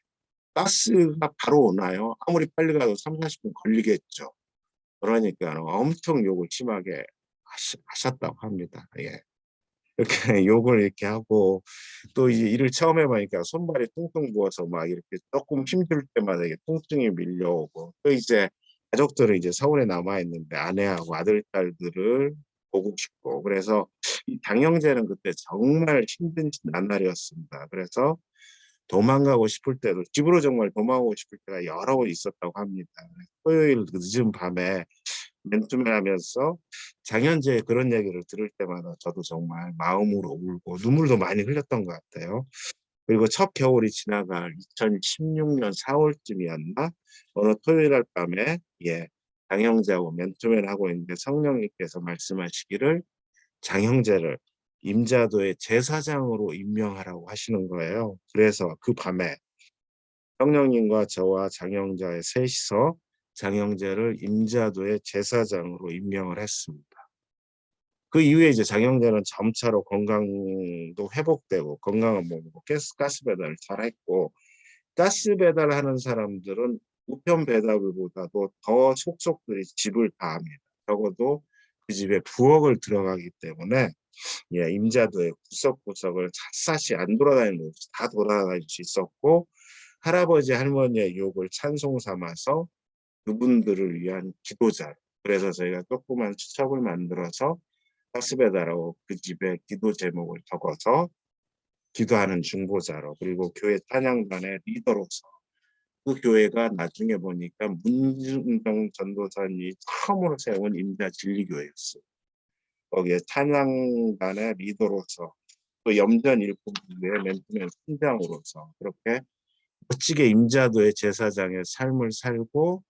가스가 바로 오나요? 아무리 빨리 가도 30-40분 걸리겠죠. 그러니까 엄청 욕을 심하게 하셨다고 합니다. 예. 이렇게 욕을 이렇게 하고 또 이제 일을 처음 해보니까 손발이 뚱뚱 부어서 막 이렇게 조금 힘들 때마다 이게 통증이 밀려오고 또 이제 가족들은 이제 서울에 남아 있는데 아내하고 아들 딸들을 보고 싶고 그래서 이 장영재는 그때 정말 힘든 나날이었습니다. 그래서 도망가고 싶을 때도 집으로 정말 도망가고 싶을 때가 여러 번 있었다고 합니다. 토요일 늦은 밤에 맨투맨 하면서 장현재의 그런 얘기를 들을 때마다 저도 정말 마음으로 울고 눈물도 많이 흘렸던 것 같아요. 그리고 첫 겨울이 지나갈 2016년 4월쯤이었나 어느 토요일 날 밤에 장형제하고 맨투맨 하고 있는데 성령님께서 말씀하시기를 장형제를 임자도의 제사장으로 임명하라고 하시는 거예요. 그래서 그 밤에 성령님과 저와 장형제의 셋이서 장형제를 임자도의 제사장으로 임명을 했습니다. 그 이후에 이제 장형제는 점차로 건강도 회복되고 건강한 몸으로 가스 배달을 잘했고 가스 배달하는 사람들은 우편 배달보다도 더 속속들이 집을 다 합니다. 적어도 그 집에 부엌을 들어가기 때문에 임자도의 구석구석을 샅샅이 안 돌아다니는 곳이 다 돌아다닐 수 있었고 할아버지 할머니의 욕을 찬송 삼아서 그분들을 위한 기도자. 그래서 저희가 조그만 수첩을 만들어서 가스 배달하고 그 집에 기도 제목을 적어서 기도하는 중보자로 그리고 교회 찬양단의 리더로서 그 교회가 나중에 보니까 문중정 전도사님이 처음으로 세운 임자 진리교회였어요. 거기에 찬양단의 리더로서 또 염전 일꾼부의 맨투맨 순장으로서 그렇게 멋지게 임자도의 제사장의 삶을 살고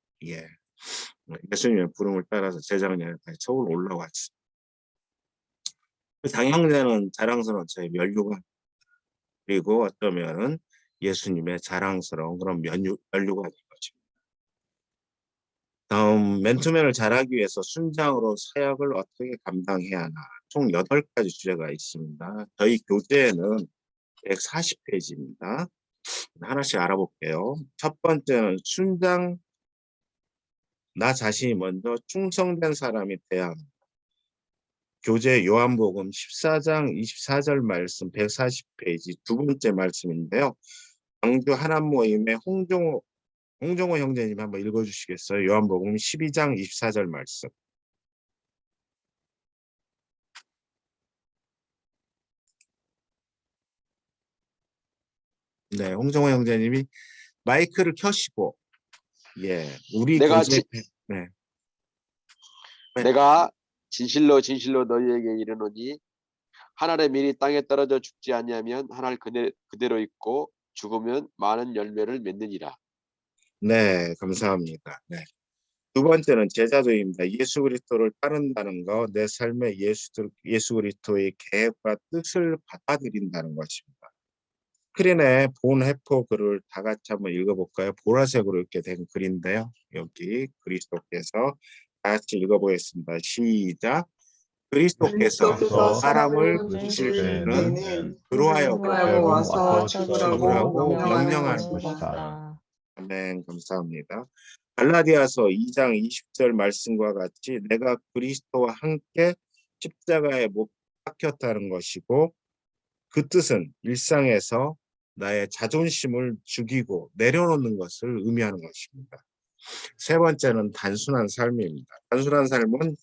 예수님의 부름을 따라서 재작년까지 서울 올라왔습니다. 장형제는 자랑스러운 저의 면류관 그리고 어쩌면은 예수님의 자랑스러운 그런 면류관인 것입니다. 다음 맨투맨을 잘하기 위해서 순장으로 사역을 어떻게 감당해야 하나 총 8가지 주제가 있습니다. 저희 교재에는 140페이지입니다. 하나씩 알아볼게요. 첫 번째는 순장 나 자신이 먼저 충성된 사람이 돼야 합니다. 교재 요한복음 14장 24절 말씀 140페이지 두 번째 말씀인데요. 광주 하남모임의 홍종호 형제님 한번 읽어주시겠어요? 요한복음 12장 24절 말씀. 네, 홍종호 형제님이 마이크를 켜시고 우리 교재 내가 진실로 진실로 너희에게 이르노니 한 알의 밀이 땅에 떨어져 죽지 아니하면 한 알 그대로 있고 죽으면 많은 열매를 맺느니라. 네, 감사합니다. 네. 두 번째는 제자도입니다. 예수 그리스도를 따른다는 거, 내 삶에 예수 그리스도의 계획과 뜻을 받아들인다는 것입니다. 스크린에 본 해포 글을 다 같이 한번 읽어볼까요? 보라색으로 이렇게 된 글인데요. 여기 그리스도께서 다 같이 읽어보겠습니다. 시작. 그리스도께서 사람을 부르실 때는 그로하여 와서 죽으라고 명령하는 것이다. 아멘. 감사합니다. 갈라디아서 2장 20절 말씀과 같이 내가 그리스도와 함께 십자가에 못 박혔다는 것이고 그 뜻은 일상에서 나의 자존심을 죽이고 내려놓는 것을 의미하는 것입니다. 세 번째는 단순한 삶입니다. 단순한 삶은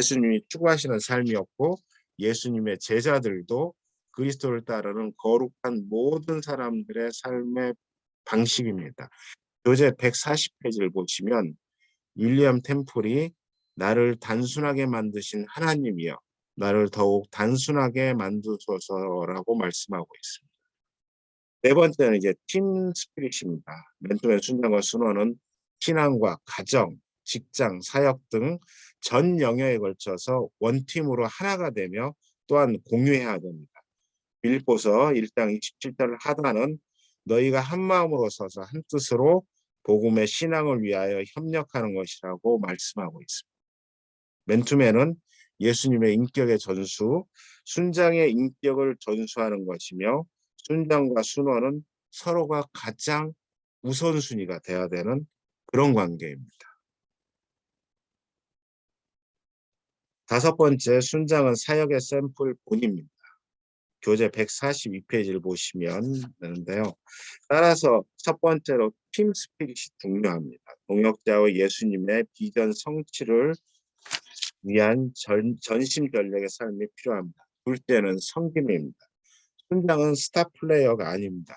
예수님이 추구하시는 삶이었고 예수님의 제자들도 그리스도를 따르는 거룩한 모든 사람들의 삶의 방식입니다. 교재 140페이지를 보시면 윌리엄 템플이 나를 단순하게 만드신 하나님이여 나를 더욱 단순하게 만드소서라고 말씀하고 있습니다. 네 번째는 이제 팀 스피릿입니다. 맨투맨 순장과 순원은 신앙과 가정, 직장, 사역 등 전 영역에 걸쳐서 원팀으로 하나가 되며 또한 공유해야 됩니다. 빌립보서 1장 27절 하단은 너희가 한 마음으로 서서 한 뜻으로 복음의 신앙을 위하여 협력하는 것이라고 말씀하고 있습니다. 맨투맨은 예수님의 인격의 전수, 순장의 인격을 전수하는 것이며 순장과 순원은 서로가 가장 우선순위가 돼야 되는 그런 관계입니다. 다섯 번째, 순장은 사역의 샘플 본입니다. 교재 142페이지를 보시면 되는데요. 따라서 첫 번째로 팀 스피릿이 중요합니다. 동역자와 예수님의 비전 성취를 위한 전심전력의 삶이 필요합니다. 둘째는 섬김입니다. 순장은 스타 플레이어가 아닙니다.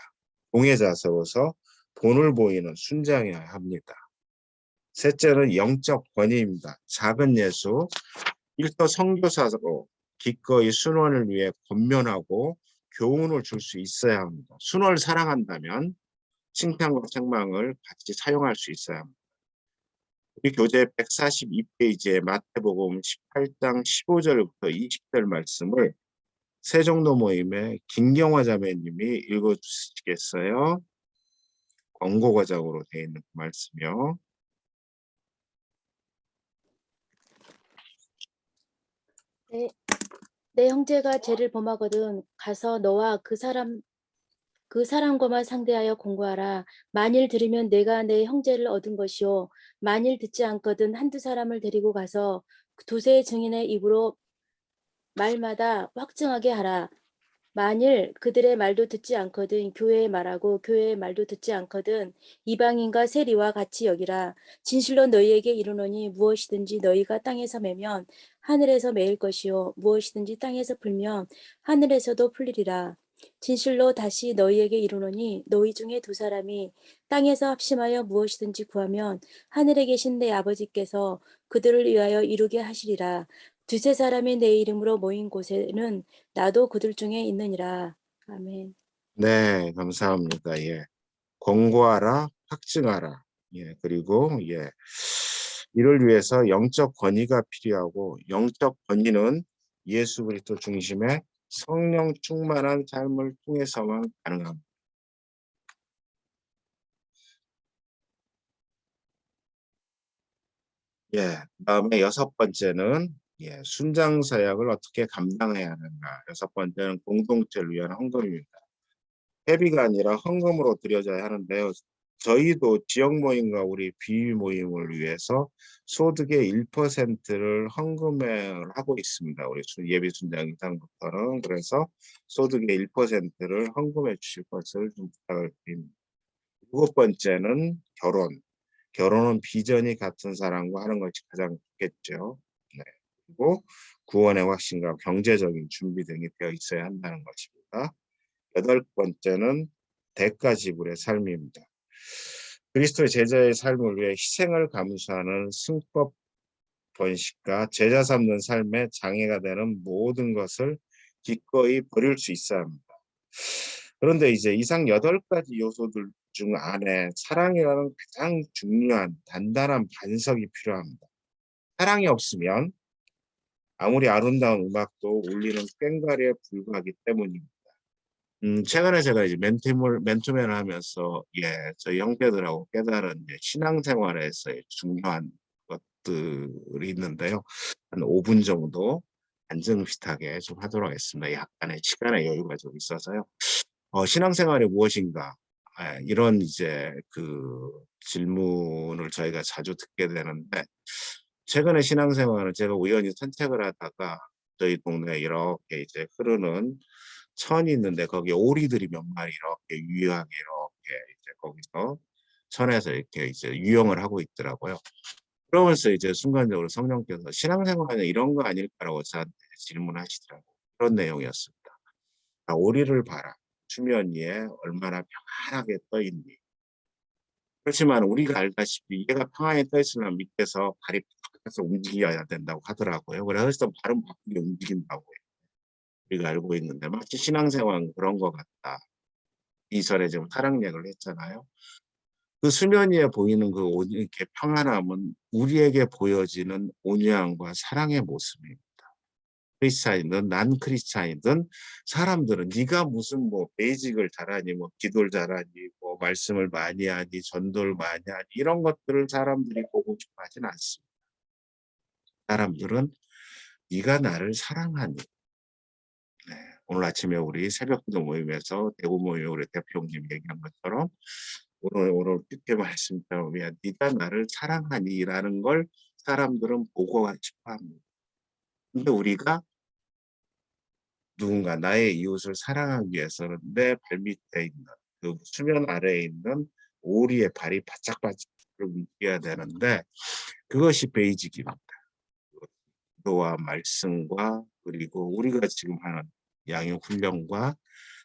동해자세로서 본을 보이는 순장이어야 합니다. 셋째는 영적 권위입니다. 작은 예수, 일터 선교사로 기꺼이 순원을 위해 권면하고 교훈을 줄 수 있어야 합니다. 순원을 사랑한다면 칭찬과 책망을 같이 사용할 수 있어야 합니다. 우리 교재 142페이지에 마태복음 18장 15절부터 20절 말씀을 세종도 모임의 김경화 자매님이 읽어주시겠어요? 권고 과정으로 되어 있는 그 말씀이요. 네, 내 형제가 죄를 범하거든 가서 너와 그 사람과만 상대하여 공고하라. 만일 들으면 내가 내 형제를 얻은 것이요. 만일 듣지 않거든 한두 사람을 데리고 가서 두세 증인의 입으로 말마다 확증하게 하라. 만일 그들의 말도 듣지 않거든 교회의 말하고 교회의 말도 듣지 않거든 이방인과 세리와 같이 여기라. 진실로 너희에게 이르노니 무엇이든지 너희가 땅에서 매면 하늘에서 매일 것이요 무엇이든지 땅에서 풀면 하늘에서도 풀리리라. 진실로 다시 너희에게 이르노니 너희 중에 두 사람이 땅에서 합심하여 무엇이든지 구하면 하늘에 계신 내 아버지께서 그들을 위하여 이루게 하시리라. 두세 사람이 내 이름으로 모인 곳에는 나도 그들 중에 있느니라. 아멘. 네, 감사합니다. 예. 권고하라, 확증하라. 예, 그리고 이를 위해서 영적 권위가 필요하고 영적 권위는 예수 그리스도 중심의 성령 충만한 삶을 통해서만 가능합니다. 그다음에 여섯 번째는 순장 사역을 어떻게 감당해야 하는가. 여섯 번째는 공동체를 위한 헌금입니다. 회비가 아니라 헌금으로 드려져야 하는데요. 저희도 지역 모임과 우리 비위 모임을 위해서 소득의 1%를 헌금을 하고 있습니다. 우리 예비 순장 이상부터는. 그래서 소득의 1%를 헌금해 주실 것을 좀 부탁을 드립니다. 일곱 번째는 결혼. 결혼은 비전이 같은 사람과 하는 것이 가장 좋겠죠. 네. 그리고 구원의 확신과 경제적인 준비 등이 되어 있어야 한다는 것입니다. 여덟 번째는 대가 지불의 삶입니다. 그리스도의 제자의 삶을 위해 희생을 감수하는 승법 번식과 제자 삼는 삶에 장애가 되는 모든 것을 기꺼이 버릴 수 있어야 합니다. 그런데 이제 이상 8가지 요소들 중 안에 사랑이라는 가장 중요한 단단한 반석이 필요합니다. 사랑이 없으면 아무리 아름다운 음악도 울리는 꽹과리에 불과하기 때문입니다. 최근에 제가 이제 맨투맨을 하면서 저희 형제들하고 깨달은 신앙생활에서의 중요한 것들이 있는데요. 한 5분 정도 안정비슷하게 좀 하도록 하겠습니다. 약간의 시간의 여유가 좀 있어서요. 신앙생활이 무엇인가? 이런 그 질문을 저희가 자주 듣게 되는데, 최근에 신앙생활은 제가 우연히 산책을 하다가 저희 동네에 이렇게 흐르는 천이 있는데 거기에 오리들이 몇 마리 이렇게 유유하게 이렇게 거기서 천에서 이렇게 유영을 하고 있더라고요. 그러면서 순간적으로 성령께서 신앙생활은 이런 거 아닐까라고 저한테 질문하시더라고요. 그런 내용이었습니다. 오리를 봐라. 수면 위에 얼마나 평안하게 떠 있니. 그렇지만 우리가 알다시피 얘가 평안히 떠 있으면 밑에서 발이 바깥에서 움직여야 된다고 하더라고요. 그래서 발은 바쁘게 움직인다고요. 우리가 알고 있는데 마치 신앙생활은 그런 것 같다. 이설에 지금 사랑 얘기를 했잖아요. 그 수면 위에 보이는 그 이렇게 평안함은 우리에게 보여지는 온유함과 사랑의 모습입니다. 크리스찬이든 난 크리스찬이든 사람들은 네가 무슨 베이직을 잘하니 기도를 잘하니 말씀을 많이 하니 전도를 많이 하니 이런 것들을 사람들이 보고 싶어 하진 않습니다. 사람들은 네가 나를 사랑하니. 네, 오늘 아침에 우리 새벽기도 모임에서 대구 모임에 우리 대표님 얘기한 것처럼 오늘 그때 말씀처럼 네가 나를 사랑하니라는 걸 사람들은 보고 싶어합니다. 근데 우리가 누군가 나의 이웃을 사랑하기 위해서는 내 발밑에 있는 그 수면 아래에 있는 오리의 발이 바짝바짝 움직여야 되는데 그것이 베이직입니다. 기도와 말씀과 그리고 우리가 지금 하는 양육 훈련과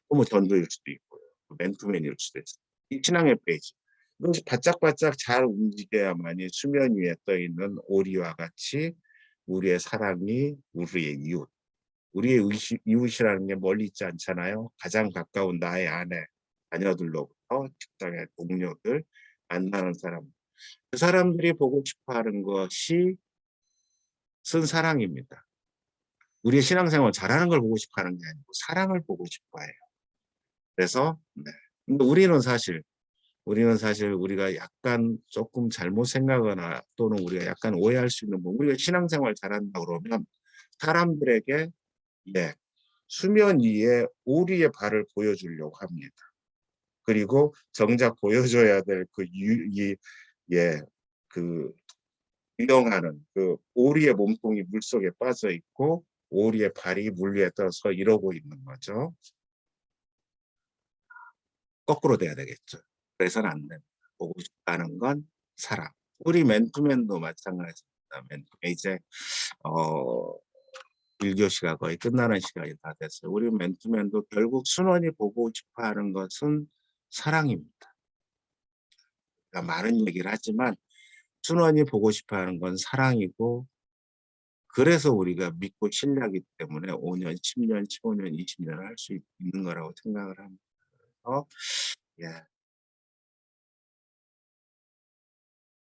또 뭐 전도일 수도 있고요. 맨투맨일 수도 있어요. 이 신앙의 베이직. 이것이 바짝바짝 잘 움직여야만이 수면 위에 떠 있는 오리와 같이 우리의 사랑이 우리의 이웃. 우리의 이웃이라는 게 멀리 있지 않잖아요. 가장 가까운 나의 아내, 자녀들로부터 직장의 동료들, 만나는 사람. 그 사람들이 보고 싶어하는 것이 쓴 사랑입니다. 우리의 신앙생활 잘하는 걸 보고 싶어하는 게 아니고 사랑을 보고 싶어해요. 그래서 근데 우리는 사실 우리가 약간 조금 잘못 생각하거나 또는 우리가 약간 오해할 수 있는 부분, 우리가 신앙생활 잘한다 그러면 사람들에게 수면 위에 오리의 발을 보여주려고 합니다. 그리고 정작 보여줘야 될 그 유영하는 그 오리의 몸통이 물속에 빠져 있고 오리의 발이 물 위에 떠서 이러고 있는 거죠. 거꾸로 돼야 되겠죠. 그래서는 안 됩니다. 보고 싶다는 건 사랑. 우리 맨투맨도 마찬가지입니다. 맨투맨 이제 1교시가 거의 끝나는 시간이 다 됐어요. 우리 맨투맨도 결국 순원이 보고 싶어하는 것은 사랑입니다. 그러니까 많은 얘기를 하지만 순원이 보고 싶어하는 건 사랑이고 그래서 우리가 믿고 신뢰하기 때문에 5년, 10년, 15년, 20년을 할 수 있는 거라고 생각을 합니다. 그래서